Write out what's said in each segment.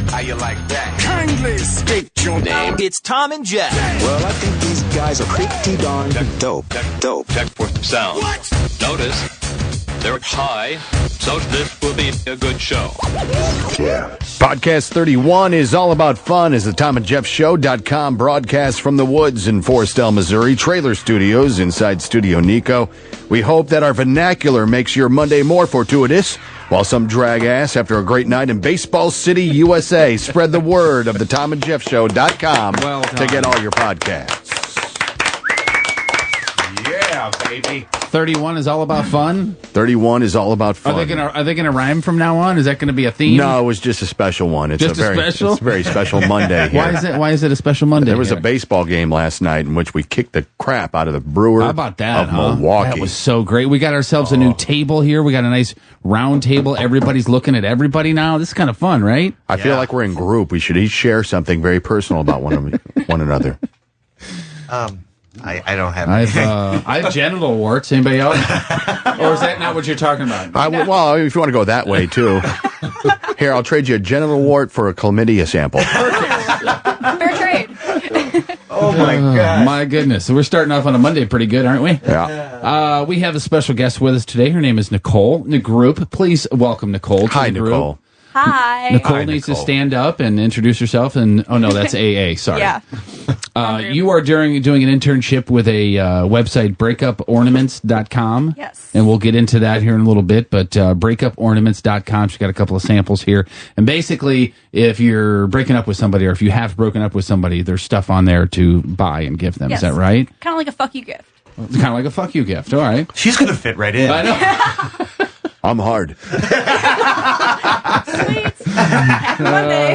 How you like that? Kindly state your name. It's Thom and Jeff. Well, I think these guys are pretty darn dope. Check for sound. What? Notice they're high, so this will be a good show. Yeah. Podcast 31 is all about fun as the ThomandJeffShow.com broadcast from the woods in Forestell, Missouri, Trailer Studios inside Studio Nico. We hope that our vernacular makes your Monday more fortuitous, while some drag ass after a great night in Baseball City, USA. Spread the word of the ThomandJeffShow.com to get all your podcasts. Yeah, baby. 31 is all about fun? 31 is all about fun. Are they gonna rhyme from now on? Is that gonna be a theme? No, it was just a special one. It's Just a special? It's a very special Monday here. Why is it a special Monday? There was here? a baseball game last night in which we kicked the crap out of the Brewer How about that, of Milwaukee. That was so great. We got ourselves a new table here. We got a nice round table. Everybody's looking at everybody now. This is kind of fun, right? I feel like we're in group. We should each share something very personal about one another. I don't have I have genital warts. Anybody else? Or is that not what you're talking about? Well, if you want to go that way, too. Here, I'll trade you a genital wart for a chlamydia sample. Fair trade. Oh, my God. My goodness. So we're starting off on a Monday pretty good, aren't we? Yeah. We have a special guest with us today. Her name is Nicole Negroup. Please welcome Nicole to Hi, the group. Nicole. Hi. Nicole needs to stand up and introduce herself. And oh no, that's AA. Sorry. Yeah. You are doing an internship with a website, breakupornaments.com. Yes. And we'll get into that here in a little bit. But breakupornaments.com. She's got a couple of samples here. And basically, if you're breaking up with somebody, or if you have broken up with somebody, there's stuff on there to buy and give them. Yes. Is that right? Kind of like a fuck you gift. It's kind of like a fuck you gift. All right. She's going to fit right in. I know. I'm hard. Sweet. Happy Monday.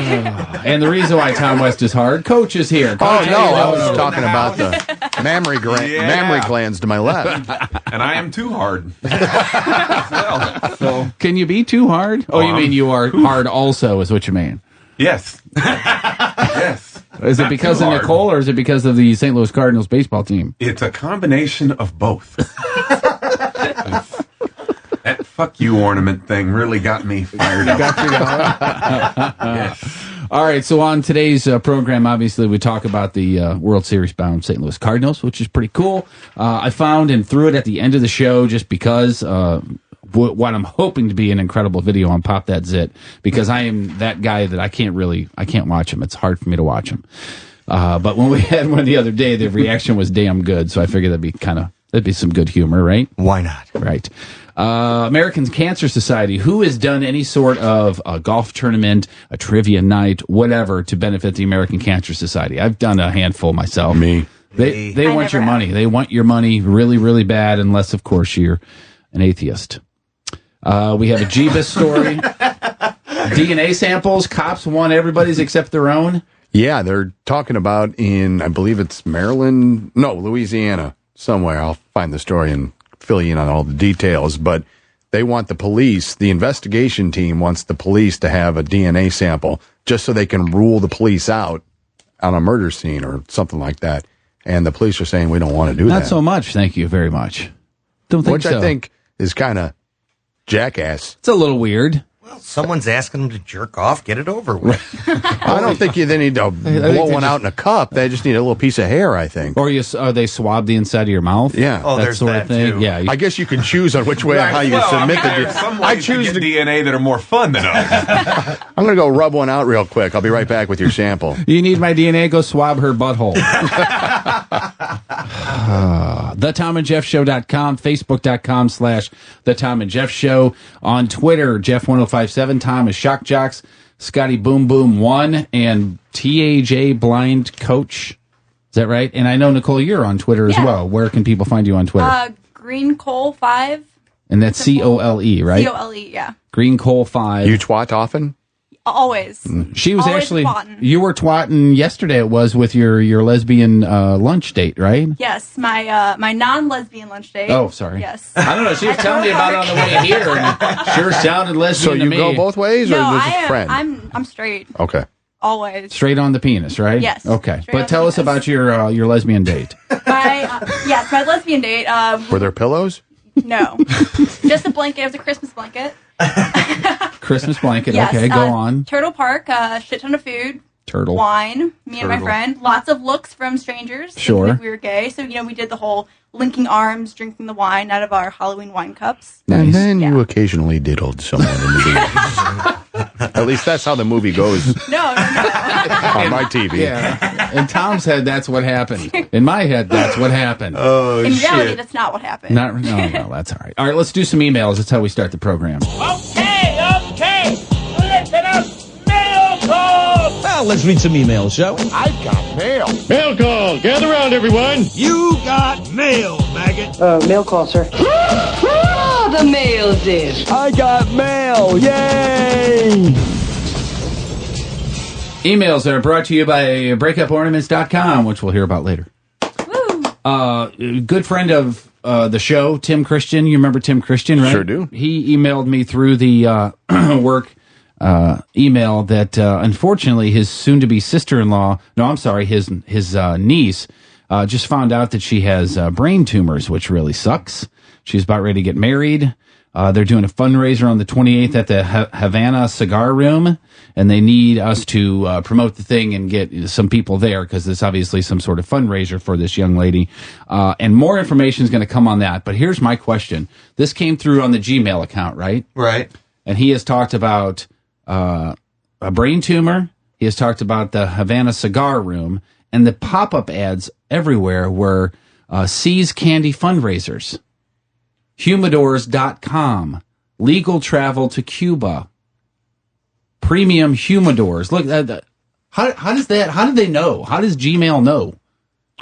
And the reason why Tom West is hard, Coach is here. Coach, Oh, no, I was talking about the mammary glands to my left. And I am too hard. Well, so, Can you be too hard? Oh, you mean you are hard also, is what you mean. yes. Yes. Is it Not because too of hard. Nicole, or is it because of the St. Louis Cardinals baseball team? It's a combination of both. That fuck you ornament thing really got me fired up. Yes. All right, so on today's program, obviously, we talk about the World Series bound St. Louis Cardinals, which is pretty cool. I found and threw it at the end of the show just because what I'm hoping to be an incredible video on Pop That Zit, because I am that guy that I can't watch him. It's hard for me to watch him. But when we had one the other day, the reaction was damn good, so I figured that'd be some good humor, right? Why not? Right. American Cancer Society, who has done any sort of a golf tournament, a trivia night, whatever, to benefit the American Cancer Society? I've done a handful myself. Me. They I want your never have. money. They want your money really, really bad, unless, of course, you're an atheist. We have a Jeebus story. DNA samples. Cops want everybody's except their own. Yeah, they're talking about in, I believe it's Louisiana, somewhere. I'll find the story and fill you in on all the details. But they want the investigation team wants the police to have a DNA sample just so they can rule the police out on a murder scene or something like that. And the police are saying we don't want to do that. Not so much. Thank you very much. Don't think Which so. I think is kind of jackass. It's a little weird. Well, someone's asking them to jerk off. Get it over with. I don't think they need to blow one out in a cup. They just need a little piece of hair, I think. Or they swab the inside of your mouth? Yeah. Oh, that there's sort that, of thing. too. Yeah. I guess you can choose on which way how you submit there's the some I ways choose to to. get DNA that are more fun than others. I'm going to go rub one out real quick. I'll be right back with your sample. You need my DNA? Go swab her butthole. TheThomandJeffShow.com, Facebook.com/The Thom and Jeff Show. On Twitter, Jeff1057, Tom is Shock Jocks, Scotty Boom Boom 1, and TAJ Blind Coach. Is that right? And I know, Nicole, you're on Twitter as Yeah. well. Where can people find you on Twitter? Green Coal 5. And that's COLE, right? COLE, yeah. Green Coal 5. You twat often? Always. She was Always actually, twatting. you were twatting yesterday, it was, with your lesbian lunch date, right? Yes, my non-lesbian lunch date. Oh, sorry. Yes. I don't know. She was telling me about it on the way here, and it sure sounded lesbian So to you me. go both ways, or No, just a friend? I'm straight. Okay. Always. Straight on the penis, right? Yes. Okay. Straight But on tell the us penis. about your lesbian date. My lesbian date. Were there pillows? No, just a blanket. It was a Christmas blanket. Christmas blanket. Yes, Okay, go on. Turtle Park, shit ton of food. Turtle. Wine, me and my Turtle. friend. Lots of looks from strangers. thinking Sure. that we were gay. So, we did the whole linking arms, drinking the wine out of our Halloween wine cups. And then you Yeah. occasionally diddled someone in the beginning. At least that's how the movie goes No. on my TV. Yeah. In Tom's head, that's what happened. In my head, that's what happened. Oh, In reality, that's not what happened. No, that's all right. All right, let's do some emails. That's how we start the program. Okay. Listen up, mail call. Well, let's read some emails, shall we? I've got mail. Mail call. Gather around, everyone. You got mail, maggot. Mail call, sir. Oh, the mail's in. I got mail. Yay! Emails are brought to you by breakupornaments.com, which we'll hear about later. Woo. Good friend of the show, Tim Christian. You remember Tim Christian, right? Sure do. He emailed me through the work email that unfortunately his soon-to-be sister-in-law, his niece, just found out that she has brain tumors, which really sucks. She's about ready to get married. They're doing a fundraiser on the 28th at the Havana Cigar Room, and they need us to promote the thing and get some people there because there's obviously some sort of fundraiser for this young lady. And more information is going to come on that. But here's my question. This came through on the Gmail account, right? Right. And he has talked about a brain tumor. He has talked about the Havana Cigar Room, and the pop-up ads everywhere were C's Candy fundraisers. Humidors.com, legal travel to Cuba, premium humidors. Look, how did they know? How does Gmail know?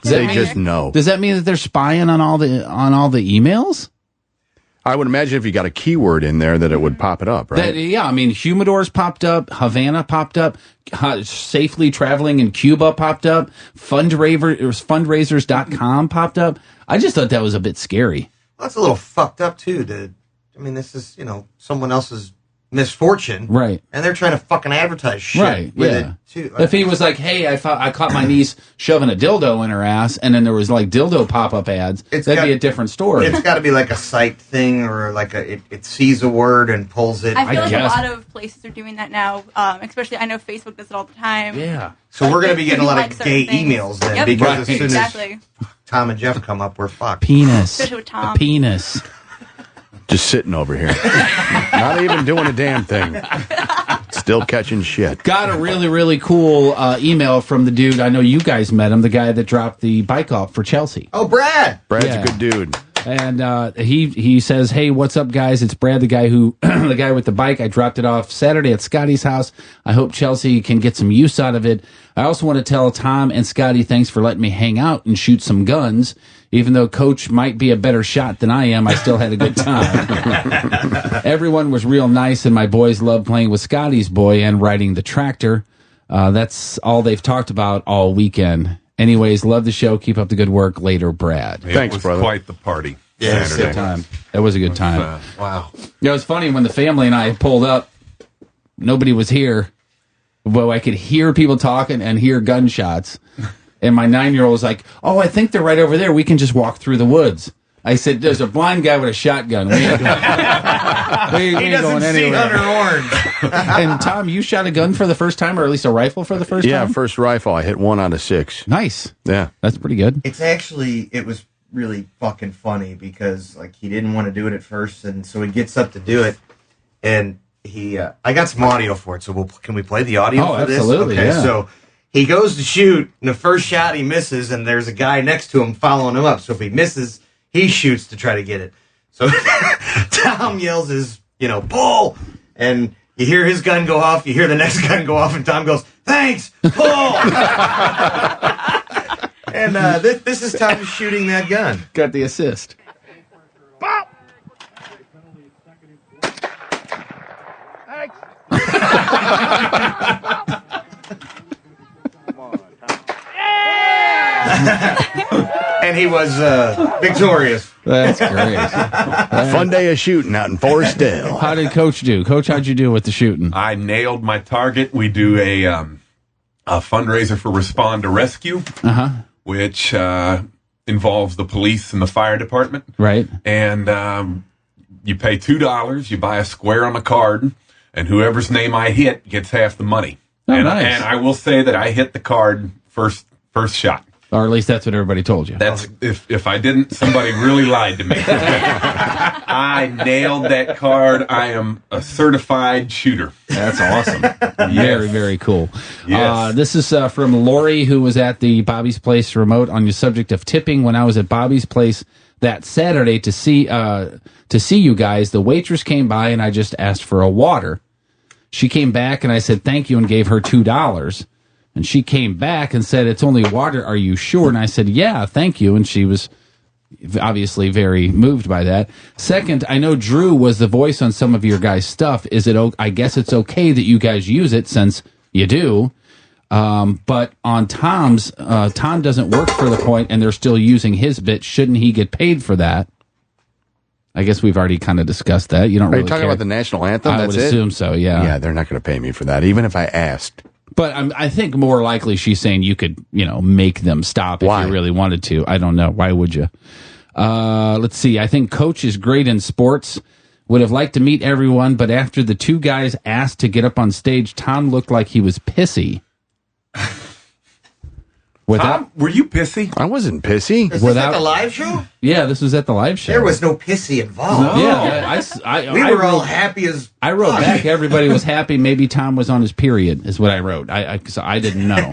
They just know. Does that mean that they're spying on all the emails? I would imagine if you got a keyword in there that it would pop it up, right? Humidors popped up, Havana popped up, safely traveling in Cuba popped up, fundraisers.com popped up. I just thought that was a bit scary. That's a little fucked up too. This is someone else's misfortune, Right? And they're trying to fucking advertise shit, Right? with Yeah. it too. If he was like, "Hey, I caught my niece shoving a dildo in her ass," and then there was like dildo pop-up ads, that'd be a different story. It's got to be like a site thing, or like it sees a word and pulls it. I feel like guess. a lot of places are doing that now, especially I know Facebook does it all the time. Yeah. So we're going to be If getting a you lot like of certain gay things. emails then, Yep. because Right. as soon Exactly. as Tom and Jeff come up, we're fucked. Penis. Especially with Tom. A penis. Just sitting over here. Not even doing a damn thing. Still catching shit. Got a really, really cool email from the dude. I know you guys met him, the guy that dropped the bike off for Chelsea. Oh, Brad! Brad's Yeah. a good dude. And he says, "Hey, what's up, guys? It's Brad, the guy the guy with the bike. I dropped it off Saturday at Scotty's house. I hope Chelsea can get some use out of it. I also want to tell Tom and Scotty thanks for letting me hang out and shoot some guns. Even though Coach might be a better shot than I am, I still had a good time. Everyone was real nice, and my boys loved playing with Scotty's boy and riding the tractor. That's all they've talked about all weekend. Anyways, love the show. Keep up the good work. Later, Brad." It Thanks, was brother. quite the party. Yeah, it was a Saturday. good Time. That was a good time. Wow. It was funny when the family and I pulled up. Nobody was here. Well, I could hear people talking and hear gunshots. And my 9-year-old was like, "Oh, I think they're right over there. We can just walk through the woods." I said, "There's a blind guy with a shotgun. We ain't going, we He ain't doesn't going see anywhere." Hunter Orange. And Tom, you shot a gun for the first time, or at least a rifle for the first Yeah, time? first rifle. I hit 1 out of 6. Nice. Yeah. That's pretty good. It was really fucking funny because he didn't want to do it at first, and so he gets up to do it, and I got some audio for it, so can we play the audio Oh, for this? absolutely, Okay, yeah. so he goes to shoot, and the first shot he misses, and there's a guy next to him following him up, so if he misses, he shoots to try to get it. So Tom yells his, pull, and you hear his gun go off, you hear the next gun go off, and Tom goes, "Thanks, pull!" And this is Tom shooting that gun. Got the assist. And he was victorious. That's great. Fun day of shooting out in Forestdale. How did Coach do? Coach, how'd you do with the shooting? I nailed my target. We do a fundraiser for Respond to Rescue, which involves the police and the fire department. Right. And You pay $2, you buy a square on the card, and whoever's name I hit gets half the money. Oh, and, nice. and I will say that I hit the card first shot. Or at least that's what everybody told you. That's if I didn't, somebody really lied to me. I nailed that card. I am a certified shooter. That's awesome. Very, very cool. Yes. This is from Lori, who was at the Bobby's Place remote on your subject of tipping. When I was at Bobby's Place that Saturday to see you guys, the waitress came by and I just asked for a water. She came back and I said thank you and gave her $2. And she came back and said, "It's only water. Are you sure?" And I said, "Yeah, thank you." And she was obviously very moved by that. Second, I know Drew was the voice on some of your guys' stuff. I guess it's okay that you guys use it since you do. But on Tom's, Tom doesn't work for the point and they're still using his bit. Shouldn't he get paid for that? I guess we've already kind of discussed that. You don't Are really you talking care. about the national anthem? I would assume so, yeah. Yeah, they're not going to pay me for that, even if I asked. But I think more likely she's saying you could, make them stop if Why? you really wanted to. I don't know. Why would you? Let's see. I think Coach is great in sports. Would have liked to meet everyone, but after the two guys asked to get up on stage, Tom looked like he was pissy. Tom, were you pissy? I wasn't pissy. Is this at the live show? Yeah, this was at the live show. There was no pissy involved. Yeah, we were all happy as. I wrote back. Everybody was happy. Maybe Tom was on his period, is what I wrote. So I didn't know.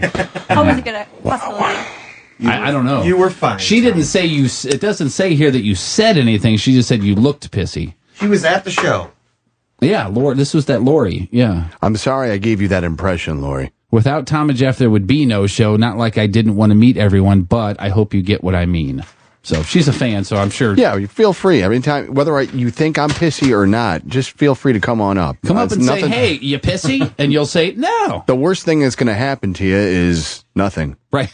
How was it gonna possibility? I don't know. You were fine. She didn't say you. It doesn't say here that you said anything. She just said you looked pissy. She was at the show. Yeah, Lori. This was that Lori. Yeah. I'm sorry I gave you that impression, Lori. Without Tom and Jeff, there would be no show. Not like I didn't want to meet everyone, but I hope you get what I mean. So she's a fan, so I'm sure. Yeah, you feel free. Every time, whether you think I'm pissy or not, just feel free to come on up. Come up It's and nothing- say, "Hey, you pissy?" And you'll say, "No." The worst thing that's going to happen to you is nothing. Right.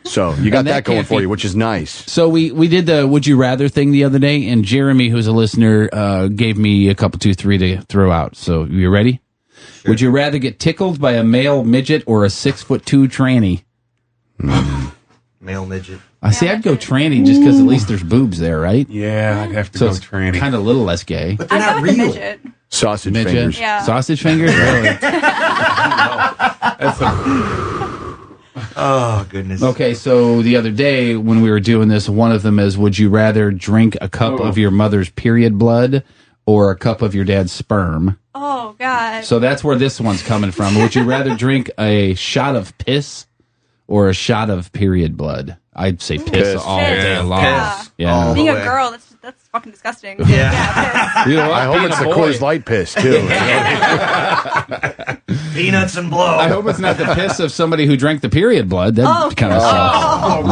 So you got And that that going can't for be- you, which is nice. So we did the Would You Rather thing the other day, and Jeremy, who's a listener, gave me a couple, 2, 3 to throw out. So you ready? Sure. Would you rather get tickled by a male midget or a 6'2" tranny? Male midget. I see. I'd go tranny just because at least there's boobs there, right? Yeah, I'd have to So go it's tranny. kind of a little less gay. But they're I not go with the real. midget. Sausage Midget, fingers. Yeah. sausage fingers. Really? That's Oh, goodness. Okay, so the other day when we were doing this, one of them is: would you rather drink a cup of your mother's period blood or a cup of your dad's sperm? Oh God. So that's where this one's coming from. Would you rather drink a shot of piss or a shot of period blood? I'd say piss all day long. Yeah. Yeah. All Being the a way. girl, that's fucking disgusting. Yeah. You know what? I hope Being it's a the boy- Coors Light piss, too. Peanuts and blow. I hope it's not the piss of somebody who drank the period blood. That kind of sucks.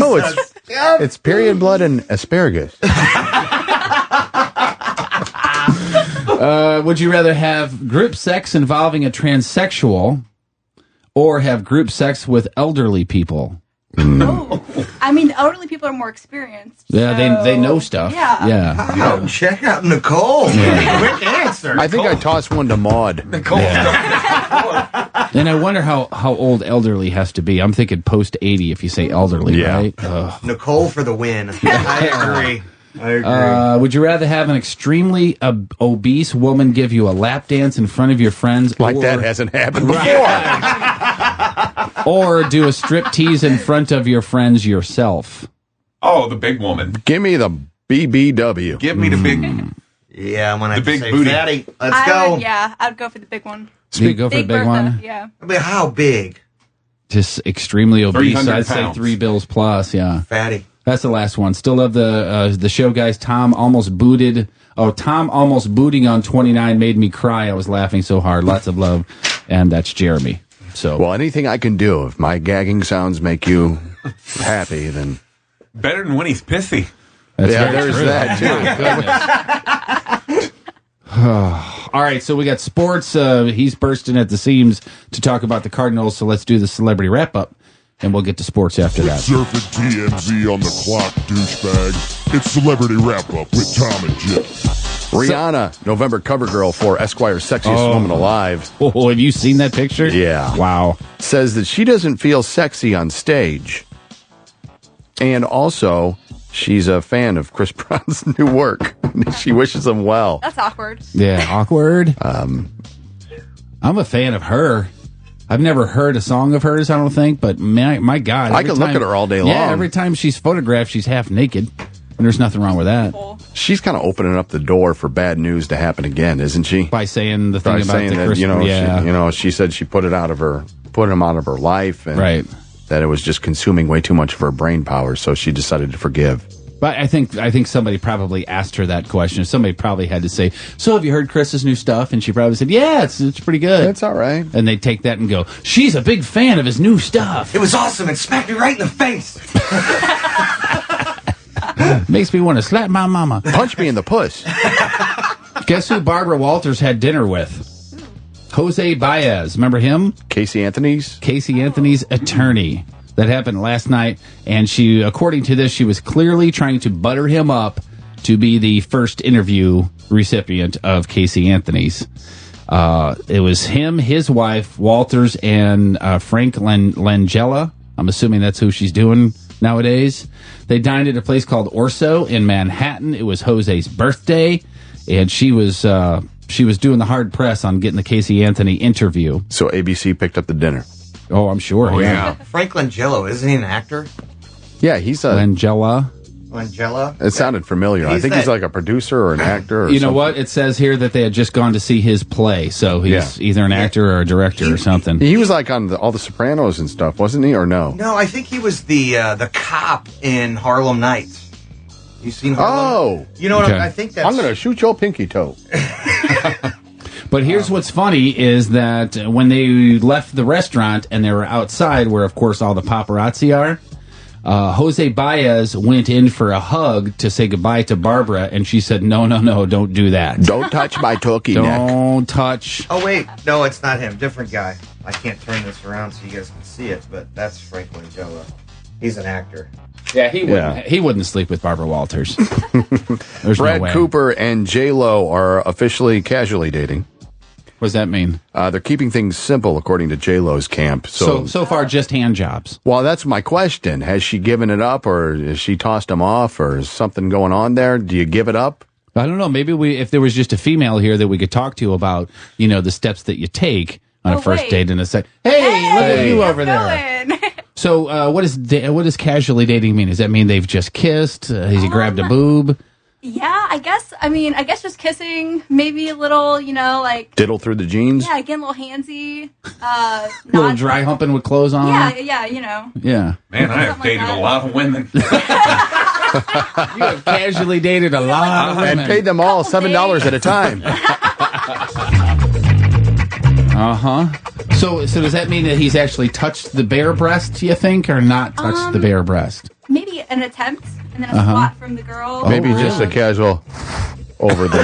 Oh, it's period blood and asparagus. Would you rather have group sex involving a transsexual or have group sex with elderly people? I mean, elderly people are more experienced. Yeah, so- they know stuff. Yeah. Yeah. Oh, check out Nicole. Quick answer. I think I tossed one to Maud. And I wonder how old elderly has to be. I'm thinking post 80 if you say elderly, Yeah. right? Ugh. Nicole for the win. I agree. Would you rather have an extremely obese woman give you a lap dance in front of your friends, Like or, that hasn't happened before. or do a strip tease in front of your friends yourself? Oh, the big woman. Give me the BBW. Give me the big. Yeah, I'm gonna have The to big say booty. fatty. Let's go. I'd go for the big one. You go for the big Bertha, one? Yeah. I mean, how big? Just extremely obese. 300 I'd say pounds. 3 bills plus, yeah. Fatty. That's the last one. Still love the show, guys. Tom almost booting on 29 made me cry. I was laughing so hard. Lots of love. And that's Jeremy. So Well, anything I can do, if my gagging sounds make you happy, then Better than when he's pissy. that's yeah, very there's true. that too. Goodness. All right, so we got sports. He's bursting at the seams to talk about the Cardinals, so let's do the celebrity wrap-up, and we'll get to sports after that. Surfing TMZ on the clock, douchebag. It's Celebrity Wrap-Up with Thom and Jeff. Rihanna, November cover girl for Esquire's Sexiest Woman Alive. Oh, have you seen that picture? Yeah. Wow. Says that she doesn't feel sexy on stage. And also, She's a fan of Chris Brown's new work. She wishes him well. That's awkward. Yeah, awkward. I'm a fan of her. I've never heard a song of hers, I don't think, but my God. I can look at her all day long. Yeah, every time she's photographed, she's half naked, and there's nothing wrong with that. She's kind of opening up the door for bad news to happen again, isn't she? By saying the thing about the that, Christmas, she said she put him out of her life, and right. that it was just consuming way too much of her brain power, so she decided to forgive. But I think somebody probably asked her that question. Somebody probably had to say, "So have you heard Chris's new stuff?" And she probably said, "Yeah, it's pretty good. It's all right." And they take that and go, "She's a big fan of his new stuff. It was awesome. It smacked me right in the face. Makes me want to slap my mama. Punch me in the puss." Guess who Barbara Walters had dinner with? Jose Baez. Remember him? Casey Anthony's attorney. That happened last night, and she, according to this, she was clearly trying to butter him up to be the first interview recipient of Casey Anthony's. It was him, his wife, Walters, and Frank Langella. I'm assuming that's who she's doing nowadays. They dined at a place called Orso in Manhattan. It was Jose's birthday, and she was doing the hard press on getting the Casey Anthony interview. So ABC picked up the dinner. Oh, I'm sure. Oh, yeah. Frank Langella, isn't he an actor? Yeah, he's a... Langella. It sounded familiar. I think he's like a producer or an actor or You know what? It says here that they had just gone to see his play, so he's either an actor or a director or something. He was like on all the Sopranos and stuff, wasn't he, or no? No, I think he was the cop in Harlem Nights. You seen Harlem? Oh! You know what? I think that's... I'm going to shoot your pinky toe. But here's what's funny is that when they left the restaurant and they were outside, where, of course, all the paparazzi are, Jose Baez went in for a hug to say goodbye to Barbara, and she said, no, don't do that. Don't touch my turkey neck. Don't touch. Oh, wait. No, it's not him. Different guy. I can't turn this around so you guys can see it, but that's Frank Langella. He's an actor. Yeah, he wouldn't sleep with Barbara Walters. There's Brad no way. Cooper and J-Lo are officially casually dating. What does that mean? They're keeping things simple, according to J-Lo's camp. So far, just hand jobs. Well, that's my question. Has she given it up, or has she tossed him off, or is something going on there? Do you give it up? I don't know. Maybe if there was just a female here that we could talk to about, the steps that you take on a first date and a second. Hey, look at you over there. So, what does casually dating mean? Does that mean they've just kissed? Has he grabbed a boob? Yeah, I guess just kissing, maybe a little, like... Diddle through the jeans? Yeah, getting a little handsy. A little dry humping with clothes on? Yeah, Yeah. Man, I have dated a lot of women. You have casually dated a lot of women. And paid them all $7 at a time. So does that mean that he's actually touched the bare breast, you think, or not touched the bare breast? Maybe an attempt, and then a squat from the girl. Maybe just a casual over the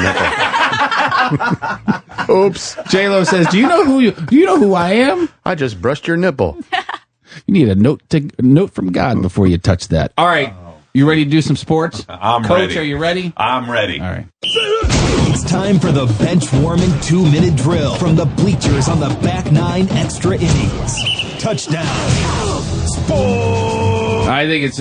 nipple. Oops. J-Lo says, do you know who I am? I just brushed your nipple. You need a note from God before you touch that. All right. You ready to do some sports? I'm Coach, ready. Are you ready? I'm ready. All right. It's time for the bench warming 2-minute drill from the bleachers on the back 9 extra innings. Touchdown. Sports. I think it's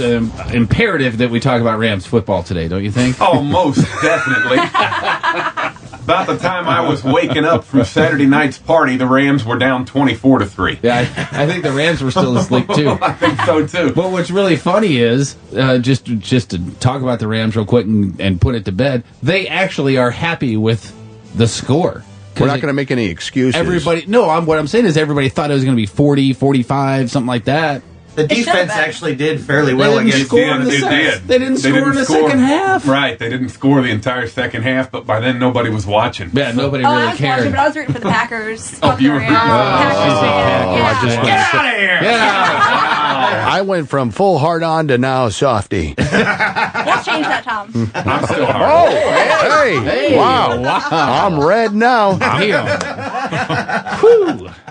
imperative that we talk about Rams football today, don't you think? Oh, most definitely. About the time I was waking up from Saturday night's party, the Rams were down 24-3. Yeah, I think the Rams were still asleep too. I think so too. But what's really funny is just to talk about the Rams real quick and put it to bed. They actually are happy with the score. We're not going to make any excuses. What I'm saying is everybody thought it was going to be 40, 45, something like that. The defense actually did fairly well against They didn't score in the second half. Right, they didn't score the entire second half, but by then nobody was watching. Yeah, nobody I really was cared. watching, but I was rooting for the Packers. Oh, you were rooting for the Packers fan. Get out of here! I went from full hard on to now softy. We'll change that, Tom. I'm still hard. Oh, hey, wow. I'm red now.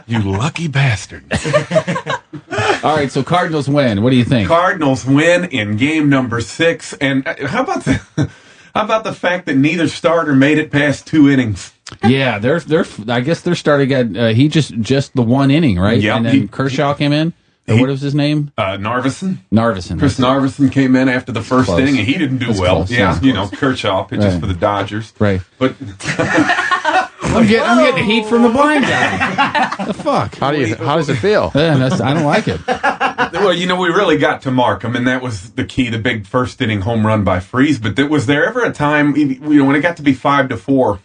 You lucky bastard. All right, so Cardinals win. What do you think? Cardinals win in game number 6. And how about the fact that neither starter made it past 2 innings? Yeah, I guess their starter got he just the one inning, right? Yep, and then Kershaw came in. What was his name? Narveson. Narveson. Chris Narveson came in after the first Close. inning, and he didn't do That's well. close, Yeah, yeah. Kershaw pitches Right. for the Dodgers. Right. But I'm getting heat from the blind guy. The fuck? How does it feel? Yeah, I don't like it. well, we really got to mark him, and that was the key, the big first inning home run by Freese. But was there ever a time, when it got to be 5-4,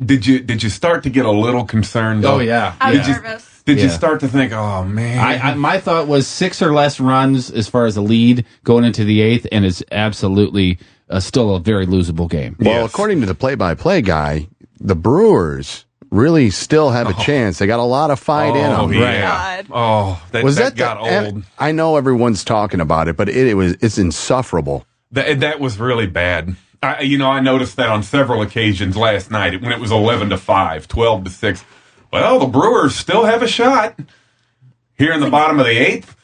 did you start to get a little concerned? Oh, yeah. I was nervous. Did you start to think, oh, man? My thought was 6 or less runs as far as the lead going into the 8th, and it's absolutely still a very losable game. Well, according to the play-by-play guy, the Brewers really still have a chance. They got a lot of fight in them. Yeah. Oh, that got old. I know everyone's talking about it, but it's insufferable. That was really bad. I noticed that on several occasions last night when it was 11-5, 12-6. Well, the Brewers still have a shot here in the bottom of the 8th.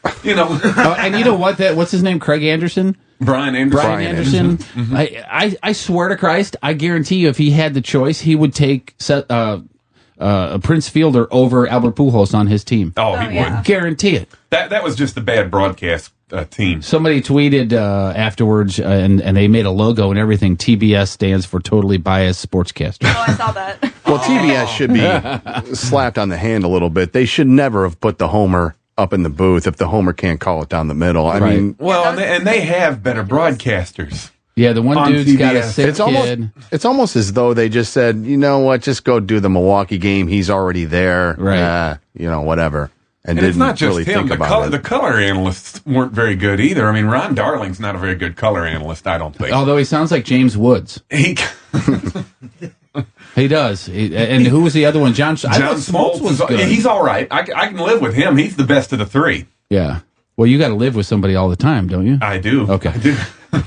And you know what? What's his name? Craig Anderson? Brian Anderson. Mm-hmm. I swear to Christ, I guarantee you, if he had the choice, he would take Prince Fielder over Albert Pujols on his team. Oh, he would. Guarantee it. That was just a bad broadcast team. Somebody tweeted afterwards, and they made a logo and everything. TBS stands for Totally Biased Sportscaster. Oh, I saw that. Well, TBS should be slapped on the hand a little bit. They should never have put the homer up in the booth if the homer can't call it down the middle. I mean, well, and they have better broadcasters. Yeah, the one dude's TBS. got a sick kid. It's almost as though they just said, you know what, just go do the Milwaukee game. He's already there. Right. Whatever. And it's didn't not just really him. think about it. The color analysts weren't very good either. I mean, Ron Darling's not a very good color analyst, I don't think. Although he sounds like James Woods. He does. And who was the other one? John Smoltz was good. He's all right. I can live with him. He's the best of the three. Yeah. Well, you got to live with somebody all the time, don't you? I do. Okay. I do.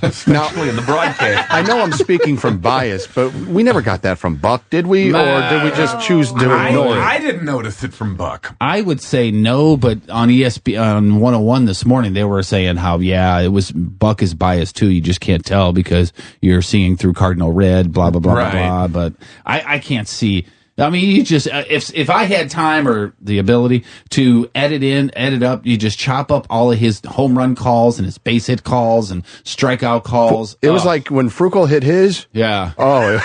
Especially in the broadcast. I know I'm speaking from bias, but we never got that from Buck, did we? Or did we just choose to ignore it? I didn't notice it from Buck. I would say no, but on ESPN on 101 this morning, they were saying how, it was Buck is biased too. You just can't tell because you're seeing through Cardinal Red, blah, blah, blah, Right. blah, blah. But I can't see. I mean, you just if I had time or the ability to edit up, you just chop up all of his home run calls and his base hit calls and strikeout calls. It was like when Frukel hit his. Yeah. Oh.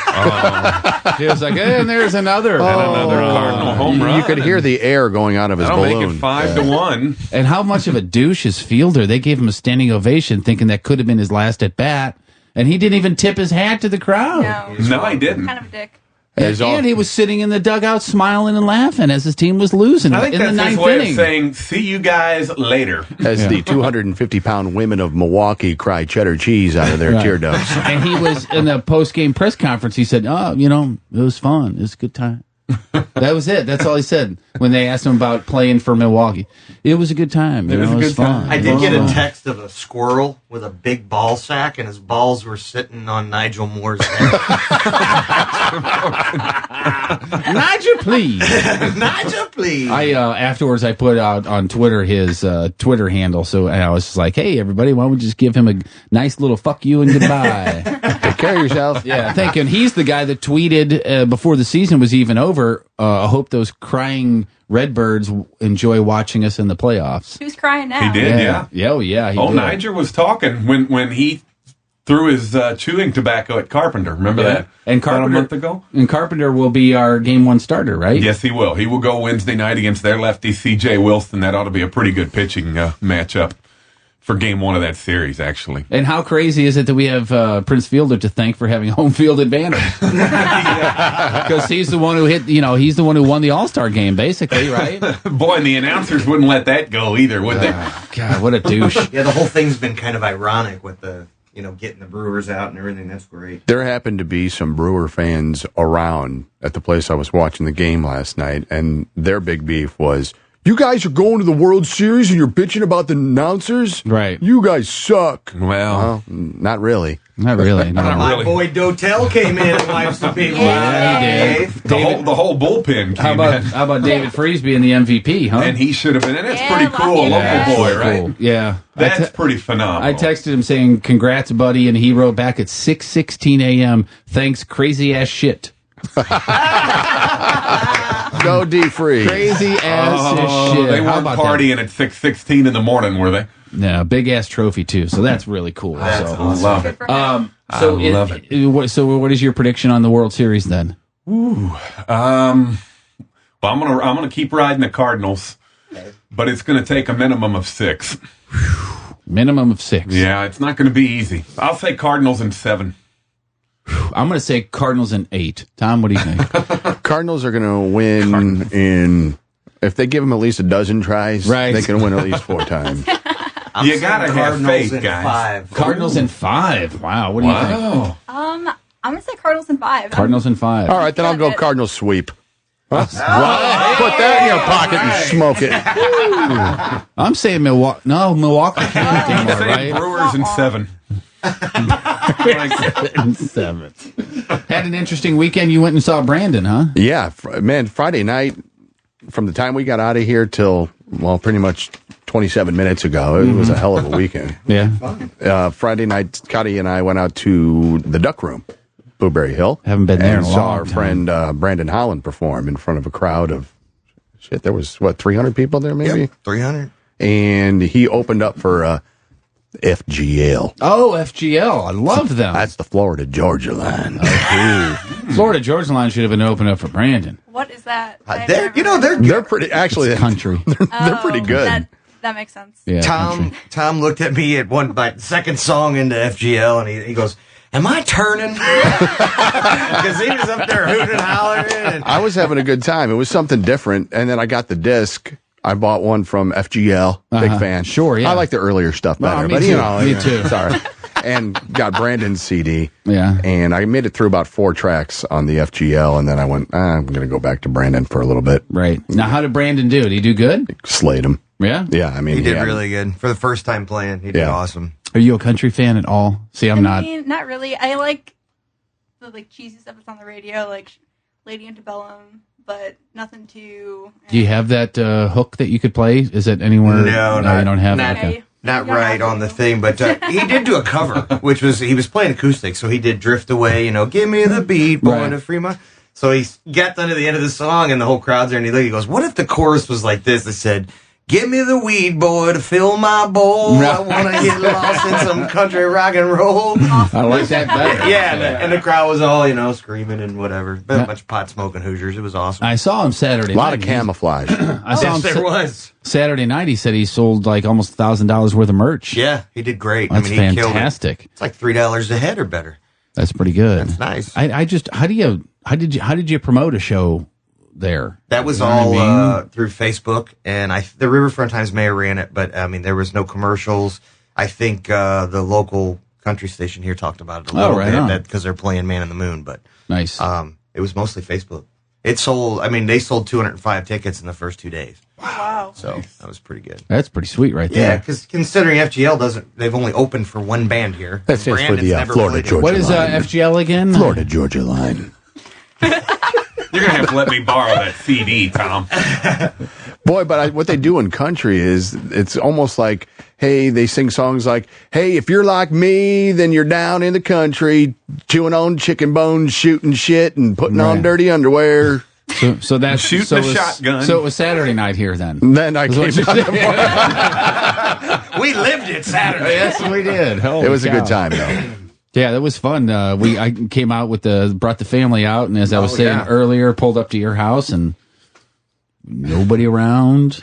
He was like, and there's another. Another Cardinal home run. You could hear the air going out of his That'll balloon. make it 5-1. And how much of a douche is Fielder? They gave him a standing ovation thinking that could have been his last at bat. And he didn't even tip his hat to the crowd. No, he didn't. Kind of a dick. And he was sitting in the dugout smiling and laughing as his team was losing I think in that's the his ninth way inning. of saying, see you guys later. As the 250-pound women of Milwaukee cry cheddar cheese out of their tear ducts. And he was in the post-game press conference. He said, it was fun. It was a good time. That was it. That's all he said when they asked him about playing for Milwaukee. It was a good time. It was fun. I did get a text of a squirrel with a big ball sack, and his balls were sitting on Nigel Moore's head. Nigel, please. Nigel, please. Afterwards, I put out on Twitter his Twitter handle. So I was just like, hey, everybody, why don't we just give him a nice little fuck you and goodbye. Take care of yourself. Yeah, thank you. And he's the guy that tweeted before the season was even over, I hope those crying Redbirds enjoy watching us in the playoffs. Who's crying now? He did, yeah. Oh, yeah. He did. Niger was talking when he threw his chewing tobacco at Carpenter. Remember that? And About a month ago? And Carpenter will be our game one starter, right? Yes, he will. He will go Wednesday night against their lefty, C.J. Wilson. That ought to be a pretty good pitching matchup for game one of that series, actually. And how crazy is it that we have Prince Fielder to thank for having home field advantage? Because he's the one who he's the one who won the All-Star game, basically, right? Boy, and the announcers wouldn't let that go either, would they? God, what a douche. Yeah, the whole thing's been kind of ironic with the, getting the Brewers out and everything. That's great. There happened to be some Brewer fans around at the place I was watching the game last night, and their big beef was, you guys are going to the World Series and you're bitching about the announcers? Right. You guys suck. Well, not really. Not really. No. My boy Dotel came in and wiped some people out. Yeah, he did. The whole bullpen came in. How about David Freese being the MVP, huh? And he should have been. And that's Yeah, pretty cool. A lucky local boy, so right? cool. Yeah. That's pretty phenomenal. I texted him saying, congrats, buddy, and he wrote back at 6:16 a.m., thanks, crazy ass shit. Go D-Free. Crazy ass shit. They How weren't about partying at 6:16 in the morning, were they? that? Yeah, big ass trophy too. So that's really cool. That's so awesome. Love it. So I love it. So what is your prediction on the World Series then? Well, I'm gonna keep riding the Cardinals, but it's gonna take a minimum of 6. Minimum of 6. Yeah, it's not gonna be easy. I'll say Cardinals in 7. I'm gonna say Cardinals in 8. Tom, what do you think? Cardinals are going to win in, if they give them at least a dozen tries, Right. they can win at least 4 times. You gotta have faith, guys. 5. Cardinals in 5. Wow, what do you think? I'm gonna say Cardinals in 5. Cardinals in 5. All right, then I'll go Cardinals sweep. Put that in your pocket and smoke it. I'm saying Milwaukee. No, Milwaukee can't I'm anymore, saying right? Brewers in 7. 7. Had an interesting weekend. You went and saw Brandon, huh? Yeah, man, Friday night, from the time we got out of here till, well, pretty much 27 minutes ago, it was a hell of a weekend. Yeah. Friday night, Scotty and I went out to the Duck Room, Blueberry Hill. Haven't been there and in a saw long our time. friend Brandon Holland perform in front of a crowd of, there was, 300 people there maybe? Yep, 300. And he opened up for FGL. Oh, FGL. I love them. That's the Florida Georgia line. Florida Georgia line should have been open up for Brandon. What is that? They're pretty, actually, It's country. they're pretty good. That makes sense. Yeah, Tom looked at me at second song into FGL, and he goes, "Am I turning?" Because he was up there hooting and hollering. And I was having a good time. It was something different. And then I got the disc. I bought one from FGL. Big fan. Sure, yeah. I like the earlier stuff better. me but too. you know, Me too. Sorry. And got Brandon's CD. Yeah. And I made it through about 4 tracks on the FGL. And then I went, I'm going to go back to Brandon for a little bit. Right. Now, how did Brandon do? Did he do good? Slayed him. Yeah? Yeah. I mean, he did really good for the first time playing. He did awesome. Are you a country fan at all? See, I'm not. I mean, not really. I like the cheesy stuff that's on the radio, like Lady Antebellum, but nothing too. Do you have that hook that you could play? Is it anywhere? No, you don't have not, it. Okay. not right on the thing, but he did do a cover, which was he was playing acoustic, so he did "Drift Away." Give me the beat, boy, to free my. So he got done to the end of the song, and the whole crowd's there, and he goes, "What if the chorus was like this?" They said, "Give me the weed, boy, to fill my bowl. I want to get lost in some country rock and roll." I like that better. Yeah, and the crowd was all, screaming and whatever. But a bunch of pot-smoking Hoosiers. It was awesome. I saw him Saturday A lot night. of camouflage. I saw him there was. Saturday night. He said he sold like almost $1,000 worth of merch. Yeah, he did great. That's he killed it. fantastic. It's like $3 a head or better. That's pretty good. That's nice. I just how did you promote a show there? That was You know what all I mean? through Facebook, and the Riverfront Times Mayor ran it, but I mean there was no commercials. I think the local country station here talked about it a little bit because they're playing Man in the Moon, but nice. It was mostly Facebook. It sold. I mean, they sold 205 tickets in the first 2 days. Wow. So that was pretty good. That's pretty sweet, right Yeah, there. because considering FGL they've only opened for one band here. That stands for the Brandon's never Florida played it. Georgia What is line. FGL again? Florida Georgia line. You're gonna have to let me borrow that CD, Tom. Boy, but what they do in country is it's almost like, hey, they sing songs like, hey, if you're like me, then you're down in the country, chewing on chicken bones, shooting shit, and putting on dirty underwear. So that's Shooting so a it was- shotgun. So it was Saturday night here then. Then I came We lived it Saturday. Yes, we did. It was a good time, though. Yeah, that was fun. I came out brought the family out, and as I was saying earlier, pulled up to your house and nobody around.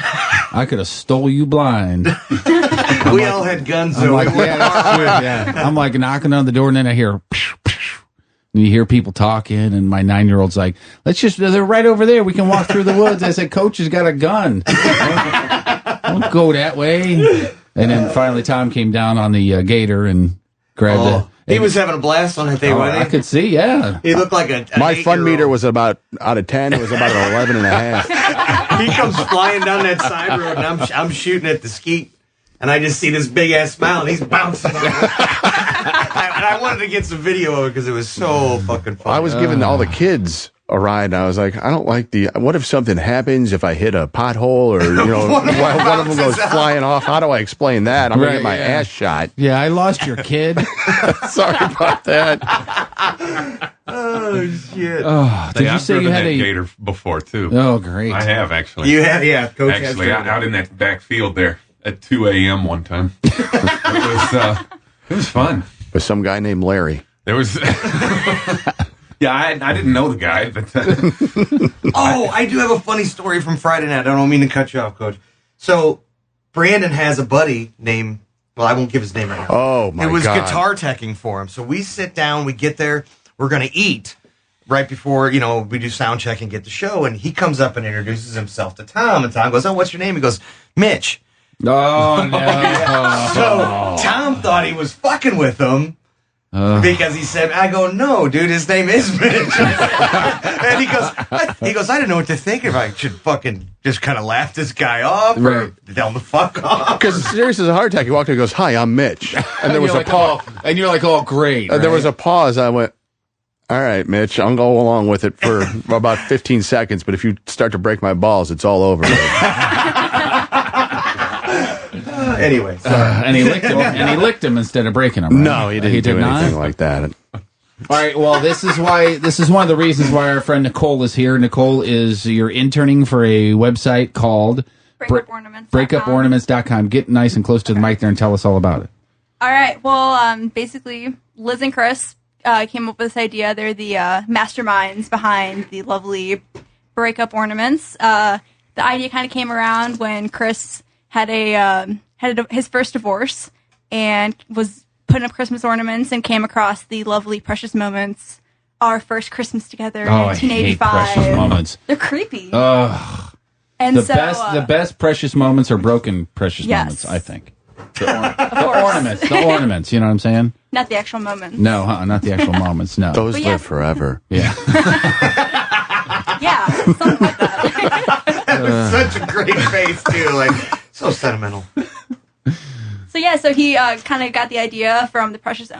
I could have stole you blind. We all had guns, I'm so like, we went that's true, yeah. I'm like knocking on the door, and then I hear, and you hear people talking, and my 9-year-old's like, they're right over there. We can walk through the woods. I said, Coach has got a gun. Don't go that way. And then finally Tom came down on the gator and grabbed it. He was having a blast on it. I could see, yeah. He looked like an My fun 8-year-old. meter was about, out of 10, it was about an 11 and a half. He comes flying down that side road, and I'm shooting at the skeet, and I just see this big ass smile, and he's bouncing. And I wanted to get some video of it because it was so fucking fun. I was giving all the kids a ride, and I was like, I don't like what if something happens if I hit a pothole or, one of them goes flying off? How do I explain that? I'm going to get my ass shot. Yeah, I lost your kid. Sorry about that. Oh shit! Did you I've say you driven had that a gator before too? Oh, great! I have actually. You have, yeah. Coach has Actually, driven out it. in that back field there at 2 a.m. one time. It was fun. With some guy named Larry. There was. Yeah, I didn't know the guy, but Oh, I do have a funny story from Friday night. I don't mean to cut you off, Coach. So, Brandon has a buddy named, well, I won't give his name right now. Oh, my God. It was guitar teching for him. So we sit down, we get there, we're going to eat right before, we do sound check and get the show. And he comes up and introduces himself to Tom. And Tom goes, oh, what's your name? He goes, Mitch. Oh, no. So Tom thought he was fucking with him. Because he said, I go, no, dude, his name is Mitch. And he goes, I didn't know what to think, if I should fucking just kind of laugh this guy off or tell him to fuck off. Because serious as a heart attack, he walked in and goes, hi, I'm Mitch. And there was a pause. And you're like, oh, great. There was a pause. I went, all right, Mitch, I'll go along with it for about 15 seconds, but if you start to break my balls, it's all over. Anyway, and he licked him instead of breaking him. Right? No, he didn't do anything like that. All right. Well, this is one of the reasons why our friend Nicole is here. Nicole you're interning for a website called BreakupOrnaments.com. Get nice and close to the mic there and tell us all about it. All right. Well, basically, Liz and Chris came up with this idea. They're the masterminds behind the lovely breakup ornaments. The idea kind of came around when Chris had his first divorce and was putting up Christmas ornaments and came across the lovely Precious Moments, Our First Christmas Together in 1985. I hate Precious Moments. They're creepy. Ugh. And the best Precious Moments are broken Precious Moments, I think. The ornaments, you know what I'm saying? Not the actual moments. No, not the actual moments, no. Those live forever. Yeah. Yeah, something like that. That was such a great face, too. Like, so sentimental. So he kind of got the idea from the Precious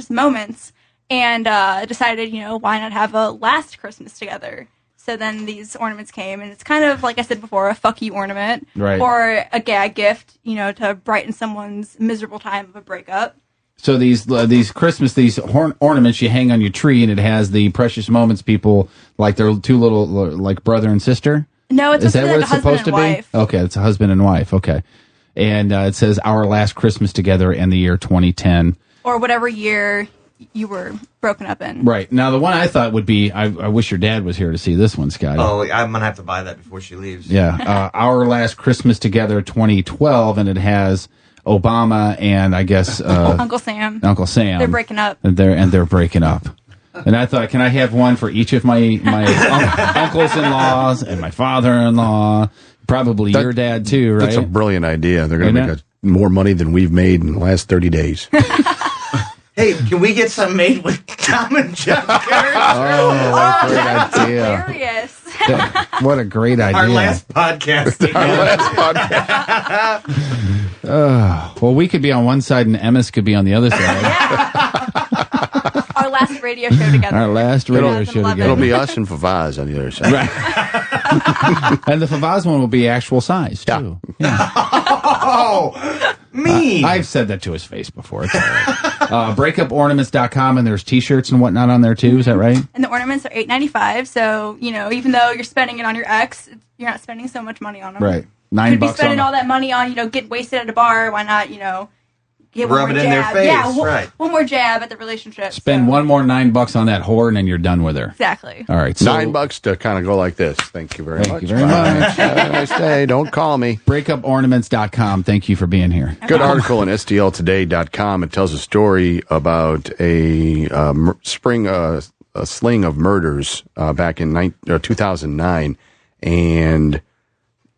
Moments and decided, why not have a last Christmas together? So then these ornaments came, and it's kind of, like I said before, a fuck you ornament. Right. Or a gag gift, to brighten someone's miserable time of a breakup. So these Christmas ornaments you hang on your tree, and it has the Precious Moments people, like their two little, like brother and sister? No, it's Is that what it's supposed to wife. be? Okay, it's a husband and wife. Okay. And it says Our Last Christmas Together in the year 2010. Or whatever year you were broken up in. Right. Now, the one I thought would be, I wish your dad was here to see this one, Scotty. Oh, I'm going to have to buy that before she leaves. Yeah. Our Last Christmas Together 2012, and it has Obama and, I guess... Uncle Sam. They're breaking up. And they're breaking up. And I thought, can I have one for each of my uncles-in-laws and my father-in-law? Probably your dad, too, right? That's a brilliant idea. They're going to make more money than we've made in the last 30 days. Hey, can we get some made with Thom and Jeff characters? Oh, what a great idea. Hilarious. What a great idea. Our last podcast. Well, we could be on one side and Emmis could be on the other side. Our last radio show together. Our last radio show together. It'll be us and Favaz on the other side. Right. And the Favaz one will be actual size, too. Yeah. Oh, mean. I've said that to his face before. It's all right. BreakupOrnaments.com, and there's T-shirts and whatnot on there, too. Is that right? And the ornaments are $8.95, so, even though you're spending it on your ex, you're not spending so much money on them. Right. $9 You'd be spending on all that money on, getting wasted at a bar. Why not, get one rub more it jab. in their face. Yeah, right. One more jab at the relationship. Spend one more $9 on that whore, and then you're done with her. Exactly. All right. So, $9 to kind of go like this. Thank you very much. Thank you very much. Have a nice day. Don't call me. BreakupOrnaments.com. Thank you for being here. Good article on STLtoday.com. It tells a story about a sling of murders back in 2009, and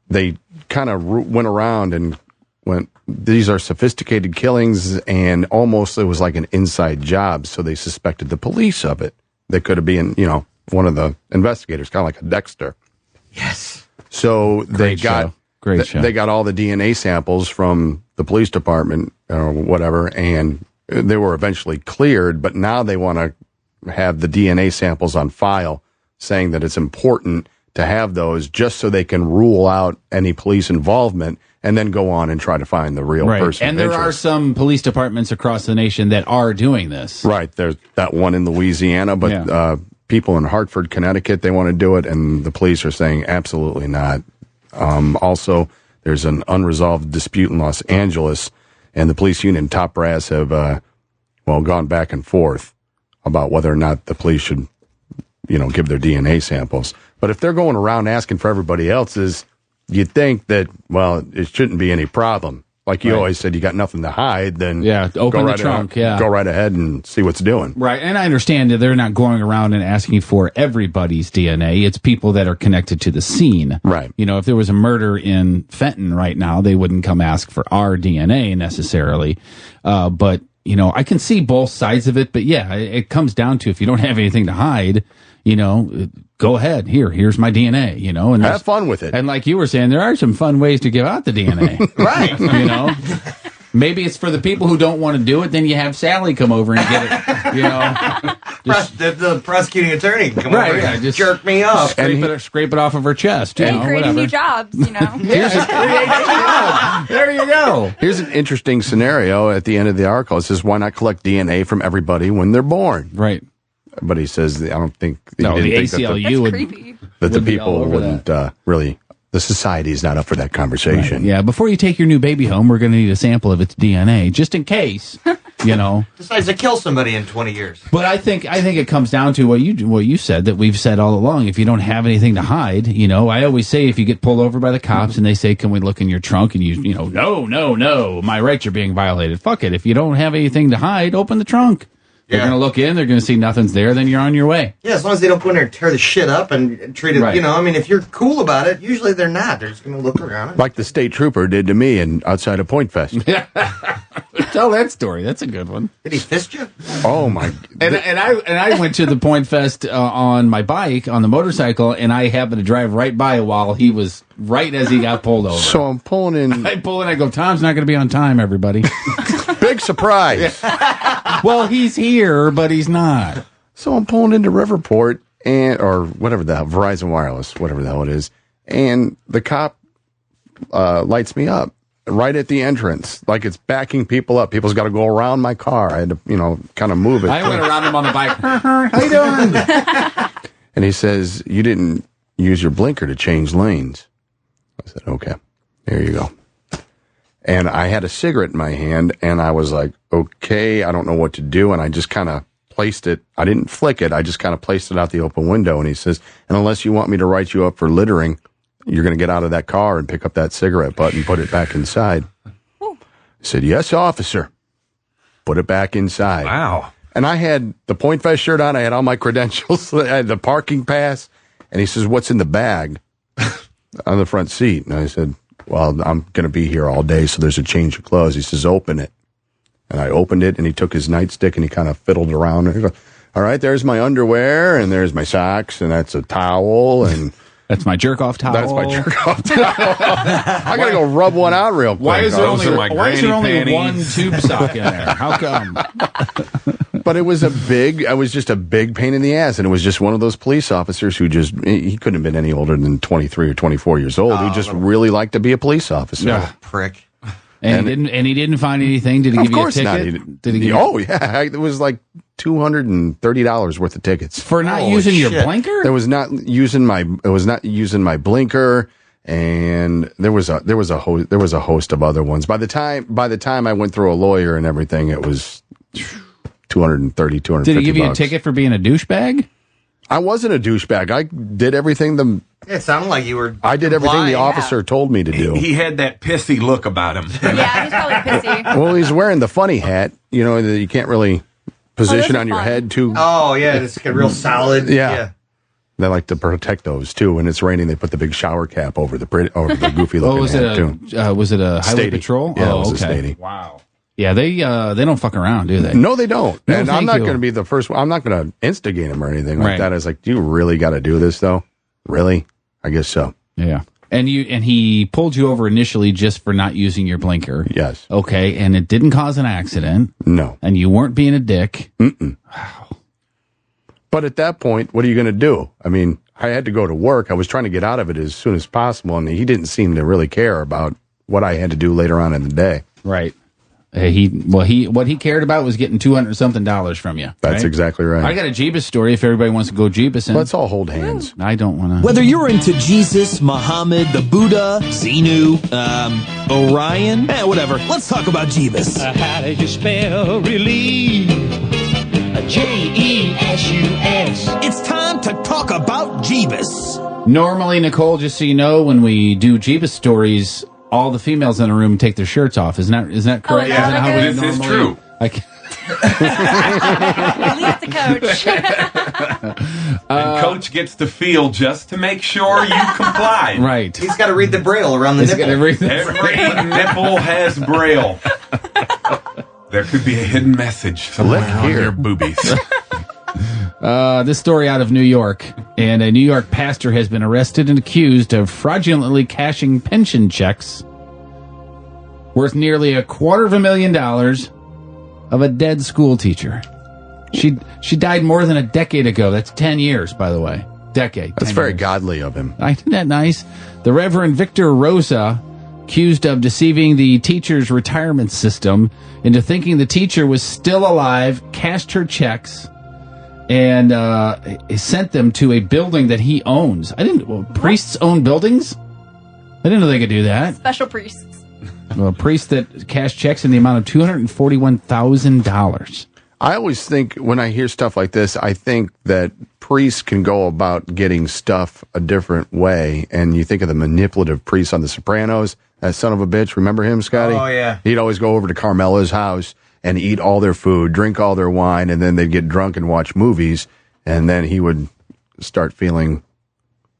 they kind of went around and went, these are sophisticated killings, and almost it was like an inside job, so they suspected the police of it. They could have been, one of the investigators, kind of like a Dexter. Yes. So they got they got all the DNA samples from the police department or whatever, and they were eventually cleared, but now they want to have the DNA samples on file, saying that it's important to have those just so they can rule out any police involvement and then go on and try to find the real person. And of there are interest. some police departments across the nation that are doing this. Right. There's that one in Louisiana, but people in Hartford, Connecticut, they want to do it, and the police are saying absolutely not. Also, there's an unresolved dispute in Los Angeles, and the police union top brass have, gone back and forth about whether or not the police should, give their DNA samples. But if they're going around asking for everybody else's, you'd think that, it shouldn't be any problem. Like you always said, you got nothing to hide, then open the trunk, go right ahead and see what's doing. Right, and I understand that they're not going around and asking for everybody's DNA. It's people that are connected to the scene. Right. If there was a murder in Fenton right now, they wouldn't come ask for our DNA necessarily. But, I can see both sides of it. But, it comes down to if you don't have anything to hide, go ahead. Here's my DNA, and have fun with it. And like you were saying, there are some fun ways to give out the DNA. Right. Maybe it's for the people who don't want to do it. Then you have Sally come over and get it. The prosecuting attorney can come Right, over yeah, and just jerk me off. Scrape it off of her chest. And creating new jobs, There you go. Here's an interesting scenario at the end of the article. It says, why not collect DNA from everybody when they're born? Right. But he says, I don't think... The ACLU would creepy. That the people wouldn't really... The society is not up for that conversation. Right. Yeah, before you take your new baby home, we're going to need a sample of its DNA, just in case, Decides to kill somebody in 20 years. But I think it comes down to what you said, that we've said all along. If you don't have anything to hide, I always say if you get pulled over by the cops and they say, can we look in your trunk? And no, my rights are being violated. Fuck it. If you don't have anything to hide, open the trunk. They're going to look in, they're going to see nothing's there, then you're on your way. Yeah, as long as they don't go in there and tear the shit up and treat it, if you're cool about it, usually they're not. They're just going to look around. Like the state trooper did to me outside of Point Fest. Tell that story. That's a good one. Did he fist you? Oh, my. And I went to the Point Fest on my bike, on the motorcycle, and I happened to drive right by while he was right as he got pulled over. So I'm pulling in. I pull in, I go, Tom's not going to be on time, everybody. Big surprise. Well, he's here, but he's not. So I'm pulling into Riverport or whatever the hell, Verizon Wireless, whatever the hell it is, and the cop lights me up right at the entrance, like it's backing people up. People's got to go around my car. I had to, kind of move it. I went around him on the bike. How you doing? And he says, you didn't use your blinker to change lanes. I said, okay, there you go. And I had a cigarette in my hand, and I was like, okay, I don't know what to do. And I just kind of placed it. I didn't flick it. I just kind of placed it out the open window. And he says, and unless you want me to write you up for littering, you're going to get out of that car and pick up that cigarette butt and put it back inside. I said, yes, officer. Put it back inside. Wow. And I had the Point Fest shirt on. I had all my credentials. I had the parking pass. And he says, what's in the bag on the front seat? And I said, well, I'm going to be here all day, so there's a change of clothes. He says, open it. And I opened it, and he took his nightstick, and he kind of fiddled around. And he goes, all right, there's my underwear, and there's my socks, and that's a towel, and... That's my jerk-off towel. That's my jerk-off towel. I got to go rub one out real quick. Why is there only panties. one tube sock in there? How come? But it was just a big pain in the ass. And it was just one of those police officers who he couldn't have been any older than 23 or 24 years old, who just really liked to be a police officer. Yeah. Prick. And he didn't find anything. Did he give you a ticket? Not. Did he? Oh yeah, it was like $230 worth of tickets for not using your blinker. It was not using my blinker, and there was a host of other ones. By the time I went through a lawyer and everything, it was $250. Did he give you a ticket for being a douchebag? I wasn't a douchebag. I did everything it sounded like you were. I did everything the officer told me to do. He had that pissy look about him. Yeah, he's probably pissy. Well, he's wearing the funny hat, that you can't really position on your head too. Oh yeah, it's real solid. Yeah. They like to protect those too. When it's raining, they put the big shower cap over the goofy looking hat too. Was it a highway patrol? Yeah, it was a Stady. Wow. Yeah, they don't fuck around, do they? No, they don't. No, and I'm not going to be the first one. I'm not going to instigate them or anything like that. I was like, do you really got to do this though? Really? I guess so. Yeah. And he pulled you over initially just for not using your blinker. Yes. Okay, and it didn't cause an accident. No. And you weren't being a dick. Mm-mm. Wow. But at that point, what are you going to do? I mean, I had to go to work. I was trying to get out of it as soon as possible, and he didn't seem to really care about what I had to do later on in the day. Right. What he cared about was getting $200-something from you. That's right? exactly right. I got a Jeebus story if everybody wants to go Jeebus. Let's all hold hands. I don't want to. Whether you're into Jesus, Muhammad, the Buddha, Xenu, Orion, whatever, let's talk about Jeebus. How do you spell relief? J-E-S-U-S. It's time to talk about Jeebus. Normally, Nicole, just so you know, when we do Jeebus stories, all the females in the room take their shirts off. Isn't that correct? Yeah, Isn't that how we this is normally- true. Leave it to Coach. And Coach gets to feel just to make sure you comply. Right. He's got to read the braille around the He's nipple. gotta read the- Every nipple has braille. There could be a hidden message somewhere Look on here. your boobies. This story out of New York, and a New York pastor has been arrested and accused of fraudulently cashing pension checks worth nearly $250,000 of a dead school teacher. She died more than a decade ago. That's 10 years, by the way. Decade. That's 10 very years. godly of him. Isn't that nice? The Reverend Victor Rosa, accused of deceiving the teacher's retirement system into thinking the teacher was still alive, cashed her checks, and sent them to a building that he owns. Priests own buildings? I didn't know they could do that. Special priests. Well, a priest that cashed checks in the amount of $241,000. I always think when I hear stuff like this, I think that priests can go about getting stuff a different way. And you think of the manipulative priest on The Sopranos, that son of a bitch. Remember him, Scotty? Oh, yeah. He'd always go over to Carmela's house and eat all their food, drink all their wine, and then they'd get drunk and watch movies. And then he would start feeling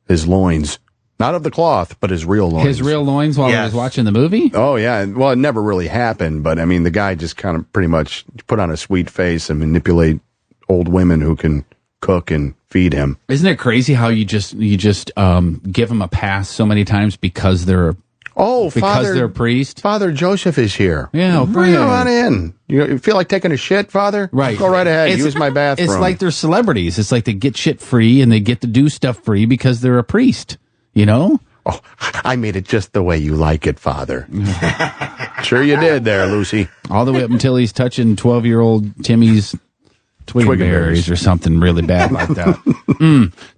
his loins. Not of the cloth, but his real loins. His real loins while he Yes. was watching the movie? Oh, yeah. Well, it never really happened, but I mean, the guy just kind of pretty much put on a sweet face and manipulate old women who can cook and feed him. Isn't it crazy how you just give them a pass so many times because they're they're a priest? Father Joseph is here. Yeah, bring him right. on in. You feel like taking a shit, Father? Right. Go right ahead. It's- Use my bathroom. It's like they're celebrities. It's like they get shit free and they get to do stuff free because they're a priest. You know? Oh, I made it just the way you like it, Father. Sure you did there, Lucy. All the way up until he's touching 12-year-old Timmy's twig berries or something really bad like that.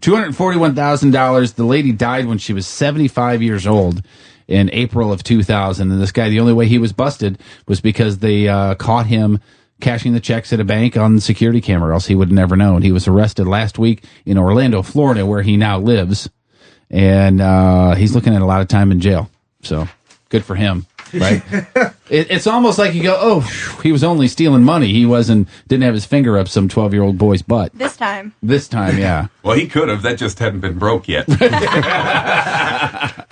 $241,000. The lady died when she was 75 years old in April of 2000. And this guy, the only way he was busted was because they caught him cashing the checks at a bank on security camera, or else he would have never known. He was arrested last week in Orlando, Florida, where he now lives. And he's looking at a lot of time in jail. So good for him, right? It's almost like you go, oh, he was only stealing money. He didn't have his finger up some 12-year-old boy's butt. This time, yeah. Well, he could have. That just hadn't been broke yet. There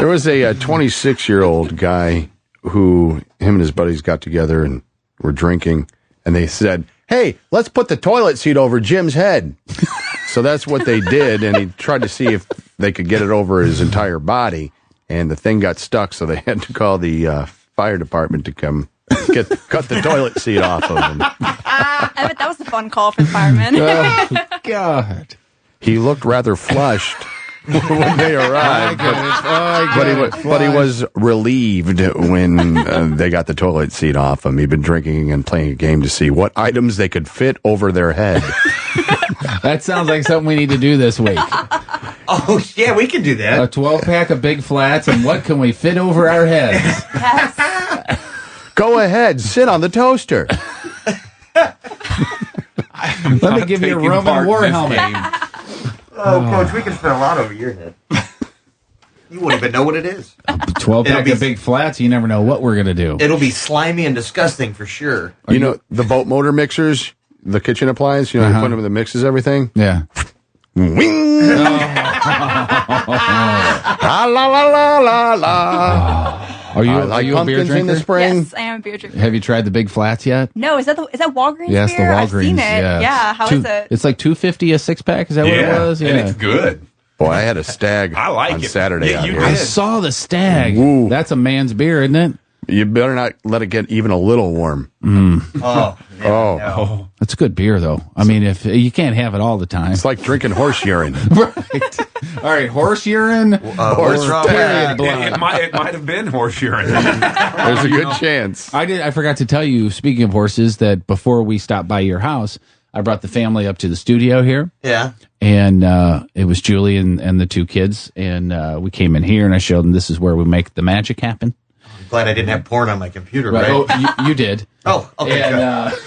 was a 26-year-old guy who him and his buddies got together and were drinking, and they said, hey, let's put the toilet seat over Jim's head. So that's what they did, and he tried to see if they could get it over his entire body, and the thing got stuck, so they had to call the fire department to come cut the toilet seat off of him. I bet that was a fun call for the firemen. Oh, God. He looked rather flushed when they arrived, but he was relieved when they got the toilet seat off him. He'd been drinking and playing a game to see what items they could fit over their head. That sounds like something we need to do this week. Oh, yeah, we can do that. A 12-pack of Big Flats, and what can we fit over our heads? Yes. Go ahead, sit on the toaster. Let me give you a taking Roman part war in this helmet. game. Oh, Coach, we can spend a lot over your head. You wouldn't even know what it is. 12-pack of Big Flats, you never know what we're going to do. It'll be slimy and disgusting for sure. You know, the boat motor mixers, the kitchen appliance, you put them in the mixes, everything? Yeah. Wing! La la la la la la. Are you, like are you a beer pumpkins in drinker? the spring? Yes, I am a beer drinker. Have you tried the Big Flats yet? No, is that Walgreens Yes, the beer? Walgreens. I've seen it. Yeah, How is it? It's like $2.50 a 6-pack. Is that what it was? and it's good. Boy, I had a stag I like on it. Saturday Yeah, out you here. I did. saw the Stag. Ooh. That's a man's beer, isn't it? You better not let it get even a little warm. Oh, yeah, Oh. no. That's good beer, though. I mean, if you can't have it all the time. It's like drinking horse urine. Right. All right, horse urine, What's wrong with period that? blood. It might have been horse urine. There's a good chance. I forgot to tell you, speaking of horses, that before we stopped by your house, I brought the family up to the studio here. Yeah. And it was Julie and the two kids. And we came in here, and I showed them this is where we make the magic happen. I'm glad I didn't have porn on my computer, right? Oh, you did. Oh, okay. And, good.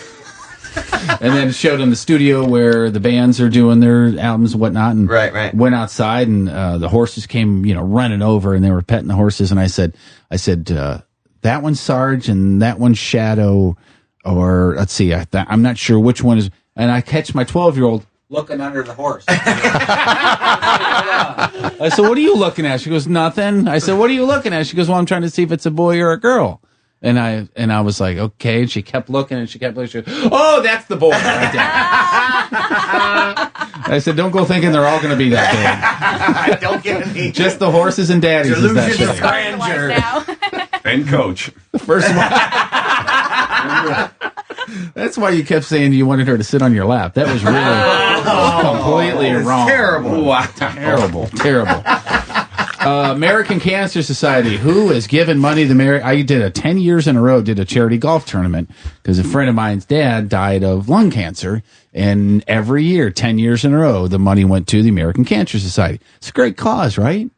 and then showed them the studio where the bands are doing their albums and whatnot. And Right. went outside, and the horses came, running over, and they were petting the horses. And I said, that one's Sarge, and that one's Shadow, or let's see, I'm not sure which one is. And I catch my 12-year-old looking under the horse. I said, "What are you looking at?" She goes, "Nothing." I said, "What are you looking at?" She goes, "Well, I'm trying to see if it's a boy or a girl." And I was like, "Okay." And she kept looking, and she kept looking. She goes, "Oh, that's the boy right there." I said, "Don't go thinking they're all going to be that big. Don't get me. Just the horses and daddies is that Delusions of big." grandeur. And coach. The first one. That's why you kept saying you wanted her to sit on your lap. That was really completely wrong. Terrible. Wow. Terrible. American Cancer Society, who has given money to I did a 10 years in a row, did a charity golf tournament because a friend of mine's dad died of lung cancer. And every year, 10 years in a row, the money went to the American Cancer Society. It's a great cause, right?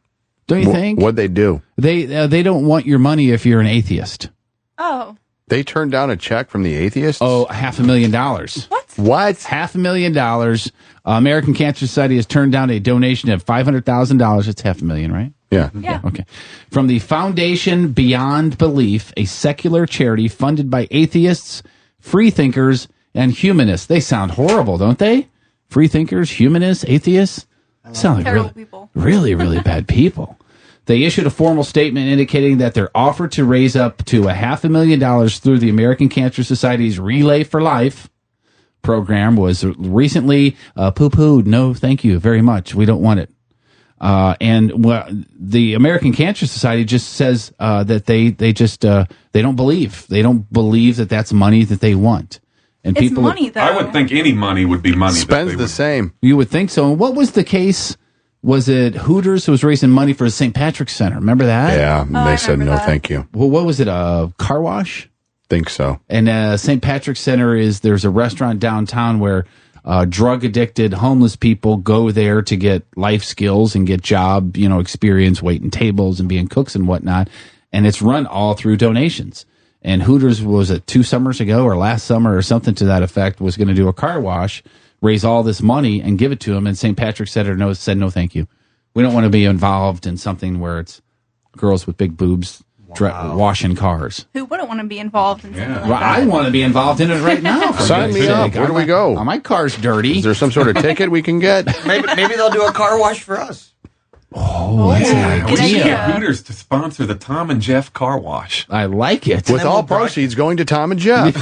Don't you think? What'd they do? They don't want your money if you're an atheist. Oh. They turned down a check from the atheists? Oh, $500,000. What? $500,000. American Cancer Society has turned down a donation of $500,000. It's $500,000, right? Yeah. Yeah. Okay. From the Foundation Beyond Belief, a secular charity funded by atheists, freethinkers, and humanists. They sound horrible, don't they? Freethinkers, humanists, atheists. Sound like Terrible people. really, really bad people. They issued a formal statement indicating that their offer to raise up to $500,000 through the American Cancer Society's Relay for Life program was recently poo-pooed. No, thank you very much. We don't want it. The American Cancer Society just says that they don't believe. They don't believe that that's money that they want. And It's people, money, though. I would think any money would be money. Spends the same. you would think so. And what was the case? Was it Hooters who was raising money for the St. Patrick's Center? Remember that? Yeah, I they said remember no that. thank you. Well, what was it? A car wash? Think so. And St. Patrick's Center there's a restaurant downtown where drug addicted homeless people go there to get life skills and get job, experience, waiting tables and being cooks and whatnot. And it's run all through donations. And Hooters, was it 2 summers ago or last summer or something to that effect, was going to do a car wash, raise all this money and give it to them. And St. Patrick's Center said no, thank you. We don't want to be involved in something where it's girls with big boobs washing cars. Who wouldn't want to be involved in something like Well, that? I want to be involved in it right now. for Sign goodness me up. sake. Where do we go? My car's dirty. Is there some sort of ticket we can get? Maybe they'll do a car wash for us. Oh, that's an good We should idea. get Hooters to sponsor the Thom and Jeff car wash. I like it. With all proceeds going to Thom and Jeff.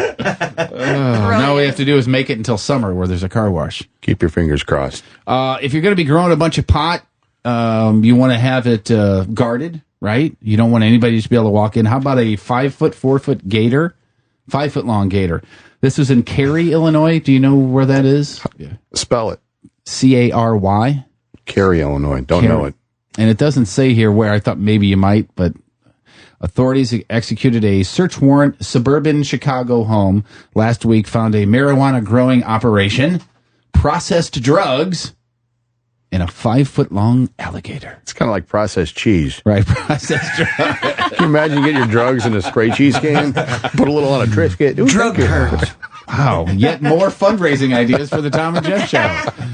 Now all we have to do is make it until summer where there's a car wash. Keep your fingers crossed. If you're going to be growing a bunch of pot, you want to have it guarded, right? You don't want anybody to just be able to walk in. How about a 5-foot, 4-foot gator? 5-foot long gator. This was in Cary, Illinois. Do you know where that is? Spell it. Cary. Cary, Illinois. Don't know it. And it doesn't say here where. I thought maybe you might, but authorities executed a search warrant suburban Chicago home last week, found a marijuana growing operation, processed drugs, and a 5-foot long alligator. It's kind of like processed cheese. Right, processed drugs. Can you imagine you get your drugs in a spray cheese can? Put a little on a Triscuit. Ooh, Drug thank you. cards. Wow, yet more fundraising ideas for the Thom and Jeff Show.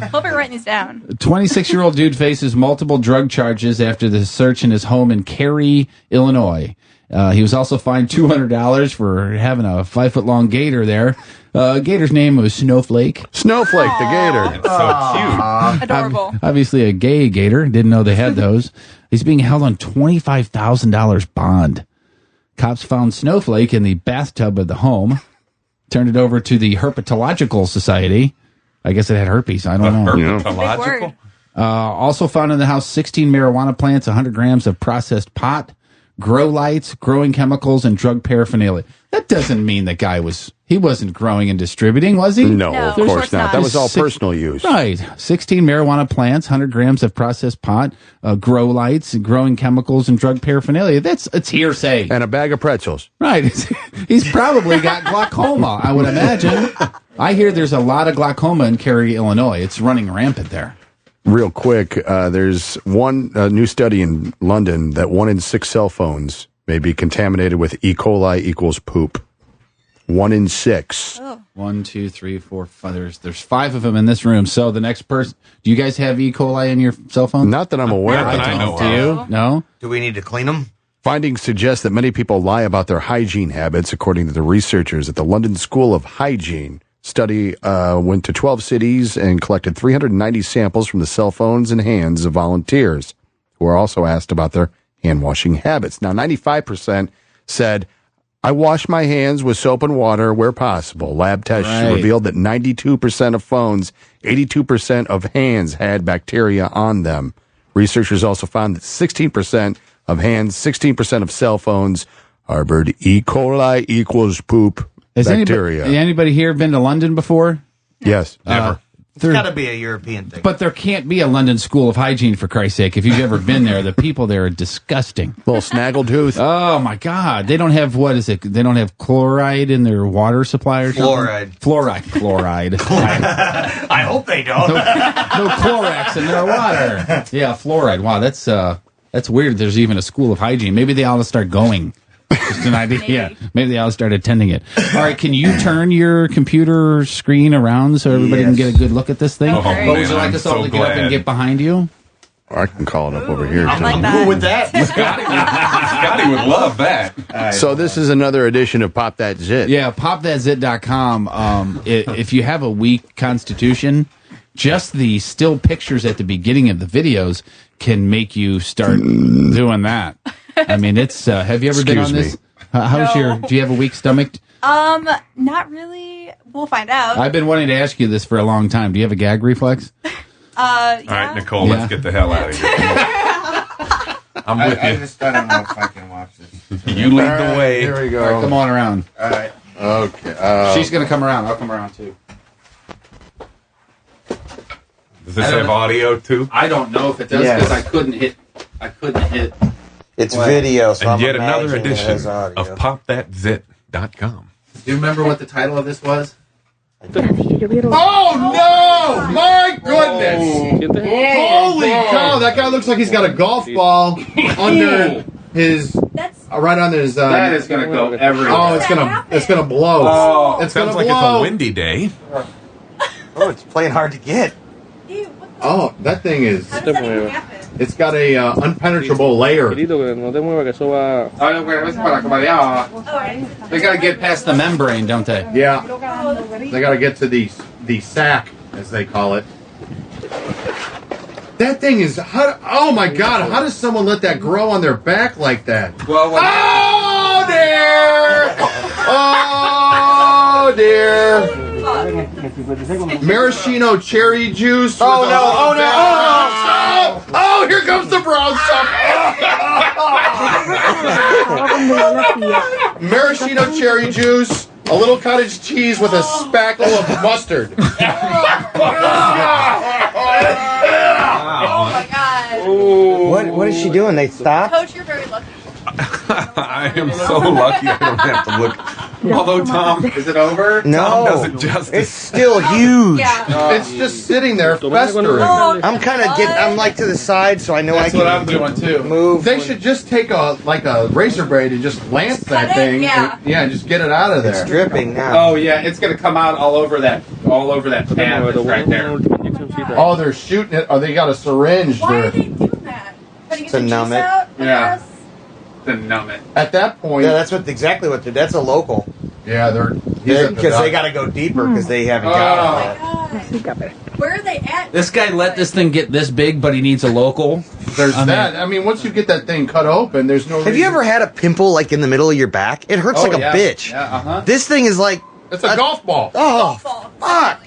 Hope you're writing these down. 26-year-old dude faces multiple drug charges after the search in his home in Cary, Illinois. He was also fined $200 for having a 5-foot long gator there. Gator's name was Snowflake. Snowflake, the gator. It's so cute. Adorable. Obviously a gay gator. Didn't know they had those. He's being held on $25,000 bond. Cops found Snowflake in the bathtub of the home, turned it over to the Herpetological Society. I guess it had herpes. I don't know. Big Herpetological? word. Also found in the house 16 marijuana plants, 100 grams of processed pot, grow lights, growing chemicals, and drug paraphernalia. That doesn't mean the guy wasn't growing and distributing, was he? No, of course not. That was all personal use. Right. 16 marijuana plants, 100 grams of processed pot, grow lights, growing chemicals, and drug paraphernalia. It's hearsay. And a bag of pretzels. Right. He's probably got glaucoma, I would imagine. I hear there's a lot of glaucoma in Cary, Illinois. It's running rampant there. Real quick, there's one new study in London that 1 in 6 cell phones may be contaminated with E. coli equals poop. 1 in 6. Oh. 1, 2, 3, 4, 5. There's 5 of them in this room. So the next person, do you guys have E. coli in your cell phone? Not that I'm aware of. I know. Do you? No? Do we need to clean them? Findings suggest that many people lie about their hygiene habits, according to the researchers at the London School of Hygiene. Study went to 12 cities and collected 390 samples from the cell phones and hands of volunteers who were also asked about their hand-washing habits. Now, 95% said, I wash my hands with soap and water where possible. Lab tests revealed that 92% of phones, 82% of hands had bacteria on them. Researchers also found that 16% of hands, 16% of cell phones harbored E. coli equals poop. Has bacteria. Anybody here been to London before? Yes. Never. It's got to be a European thing. But there can't be a London School of Hygiene, for Christ's sake. If you've ever been there, the people there are disgusting. Little snaggletooth. Oh, my God. They don't have, what is it? They don't have chloride in their water supply or something? Fluoride. I hope they don't. No Clorox in their water. Yeah, fluoride. Wow, that's weird. There's even a school of hygiene. Maybe they ought to start going. Just an idea. Yeah, maybe they ought to start attending it. All right, can you turn your computer screen around so everybody can get a good look at this thing? Oh, man, would you like us all to get up and get behind you? Or I can call it up over here. I'm Tom. cool with that. Scotty would love that. So this is another edition of Pop That Zit. Yeah, popthatzit.com. If you have a weak constitution, just the still pictures at the beginning of the videos can make you start doing that. I mean, it's. Have you ever been on this? Do you have a weak stomach? Not really. We'll find out. I've been wanting to ask you this for a long time. Do you have a gag reflex? All right, Nicole, let's get the hell out of here. I'm with you. I don't know if I can watch this. You lead the way. Here we go. All right, come on around. All right. Okay. She's going to come around. I'll come around, too. Does this have audio, too? I don't know if it does because I couldn't hit. It's video, so And I'm yet another imagining it edition has audio. of popthatzit.com. Do you remember what the title of this was? Oh no! My goodness! Holy cow! That guy looks like he's got a golf ball under his. Right under his. That is going to go everywhere. Oh, it's gonna blow. Oh, it's sounds gonna like blow. it's a windy day. Oh, it's playing hard to get. Oh, that thing is. How does that even happen? It's got a unpenetrable layer. They got to get past the membrane, don't they? Yeah. They got to get to the sack, as they call it. That thing is. Oh my God! How does someone let that grow on their back like that? Oh dear! Oh dear! Maraschino cherry juice. Oh no! Oh, here comes the brown stuff. Maraschino cherry juice, a little cottage cheese with a spackle of mustard. Oh my God. What is she doing? They stopped? Coach, you're very lucky. I am so lucky I don't have to look. Although, Tom, Is it over? No, Tom does it justice. it's still huge. Yeah. It's just sitting there festering. Oh, I'm kind of I'm like to the side, so I know That's I what can I'm doing, too. move. They should just take a razor blade and just lance that cut it? thing. Yeah. And just get it out of there. It's dripping now. Oh, yeah, it's going to come out all over that pad that's right there. Oh, they're shooting it. Oh, they got a syringe. why are They're- they doing that? Trying to get To the numb juice it. out, I Yeah. guess? To numb it. At that point, Yeah, that's exactly what that's a local. yeah, they're Because they got to go deeper because they haven't got it. God. Where are they at? This guy let this thing get this big, but he needs a local. There's that. I mean, once you get that thing cut open, there's no. Have you ever had a pimple like in the middle of your back? It hurts like a bitch. Yeah, This thing is like It's a golf ball. oh Ball. fuck.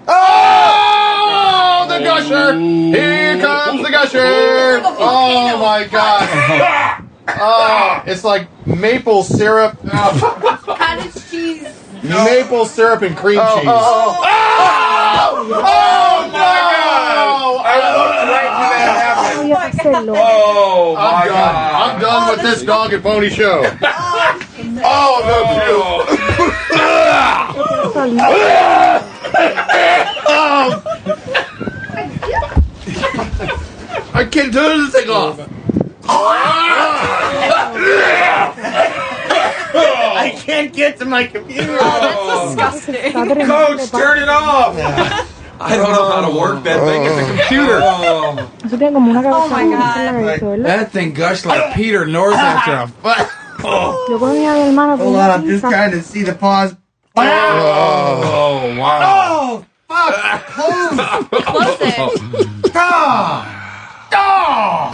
Oh, the gusher! Here comes the gusher! Oh my God! Oh, it's like maple syrup. Cottage cheese. Maple syrup and cream cheese. Oh my God! I looked right when that happened. Oh, my God. I'm done with this dog and pony show. Oh, no, I can't turn this thing off. I can't get to my computer. Oh, that's disgusting. Coach, turn it off. I don't know how to work that thing. It's a computer. Oh my God. That thing gushed like Peter North after a fight. Hold on, I'm just trying to see the pause. Oh, wow. Oh, fuck! Close it.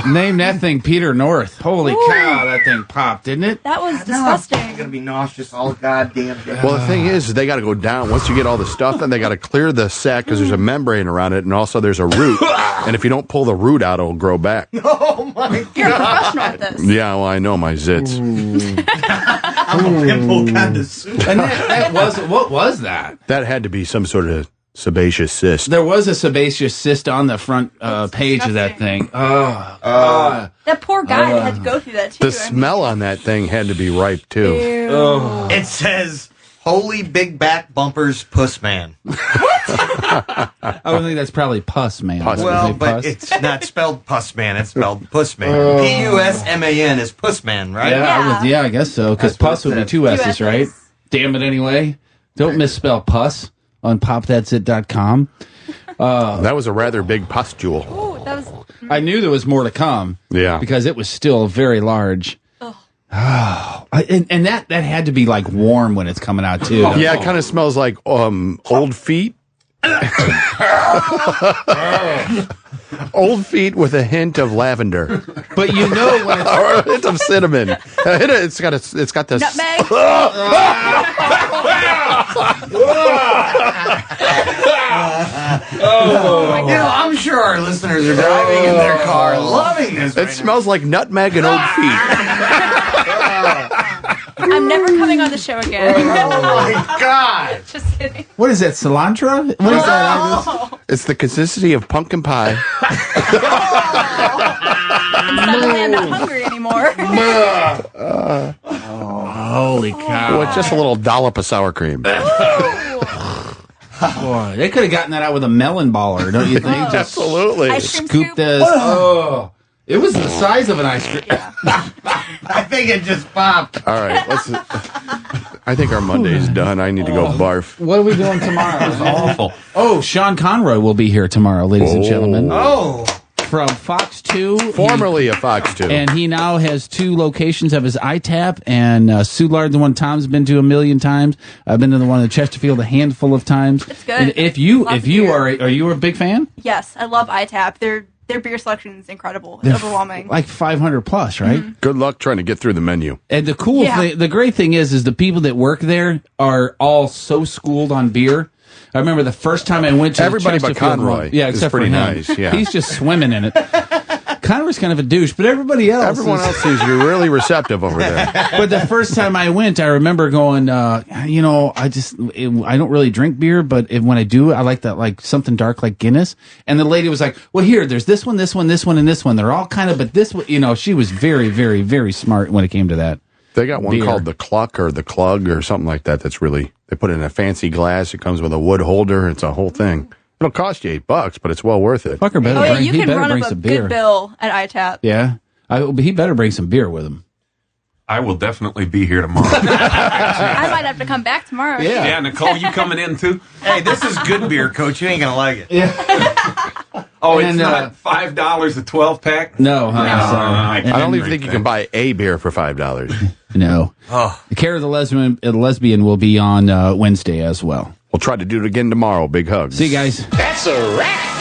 Name that thing Peter North. Holy cow, that thing popped, didn't it? That was I'm disgusting. gonna be nauseous all goddamn day. Well, the thing is, they got to go down. Once you get all the stuff, then they got to clear the sack because there's a membrane around it, and also there's a root. And if you don't pull the root out, it'll grow back. Oh my God! You're a professional at this. Yeah, well, I know my zits. I'm a pimple kind of soup. And that was, what was that? That had to be some sort of sebaceous cyst. There was a sebaceous cyst on the front page of that thing. That poor guy had to go through that too. The smell on that thing had to be ripe too. Ew. It says, "Holy big back bumpers, puss man." I would think that's probably pus, man. Pus. Well, but it's not spelled puss man; it's spelled puss man. P-U-S-M-A-N is puss man, right? Yeah, I guess so. Because That's what pus it would be said. 2 S's, S's. right? Damn it anyway. Don't misspell pus on popthatsit.com. That was a rather big pustule. Ooh, that was. I knew there was more to come. Yeah. Because it was still very large. Oh. And that had to be like warm when it's coming out too. Yeah, it kind of smells like old feet. Old feet with a hint of lavender. But you know when it's Or a hint of cinnamon. It's got this. Nutmeg. You know, I'm sure our listeners are driving in their car, loving this. It smells like nutmeg and old feet. I'm never coming on the show again. Oh my God! Just kidding. what is that, cilantro? What is that? It's the consistency of pumpkin pie. And suddenly I'm not hungry anymore. Holy cow. With just a little dollop of sour cream. Boy, they could have gotten that out with a melon baller, don't you think? Just Absolutely. Ice cream scoop scoop. this. Oh, it was the size of an ice cream. I think it just popped. All right, I think our Monday's done. I need to go barf. What are we doing tomorrow? It's awful. Oh, Sean Conroy will be here tomorrow, ladies and gentlemen. Oh, From Fox 2. Formerly a Fox 2. And he now has 2 locations of his iTap, and Soulard, the one Tom's been to a million times. I've been to the one in Chesterfield a handful of times. It's good. And if you Love beer. are you a big fan? Yes, I love iTap. Their beer selection is incredible. It's overwhelming. Like 500 plus, right? Good luck trying to get through the menu. And the cool thing, the great thing is the people that work there are all so schooled on beer. I remember the first time I went to Everybody the but Chesterfield Conroy one. Yeah, is except pretty for him. nice, yeah. He's just swimming in it. Conroy's kind of a douche, but everybody else. Everyone is- else seems to be really receptive over there. But the first time I went, I remember going, I don't really drink beer, but when I do, I like that, like something dark like Guinness. And the lady was like, well, here, there's this one, this one, this one, and this one. They're all kind of, but this one, she was very, very, very smart when it came to that. They got one Beer. called the Cluck or the Clug or something like that. That's really, they put it in a fancy glass. It comes with a wood holder. It's a whole thing. It'll cost you $8, but it's well worth it. Fucker better Oh yeah, bring, you he can better run bring up a some beer. good bill at iTap. Yeah. He better bring some beer with him. I will definitely be here tomorrow. I might have to come back tomorrow. Yeah, Nicole, you coming in too? hey, this is good beer, Coach. You ain't gonna like it. Oh, it's And, not $5 a 12-pack? No, huh? I I don't even think you can buy a beer for $5. No. The Care of the Lesbian will be on Wednesday as well. We'll try to do it again tomorrow. Big hugs. See you guys. That's a wrap.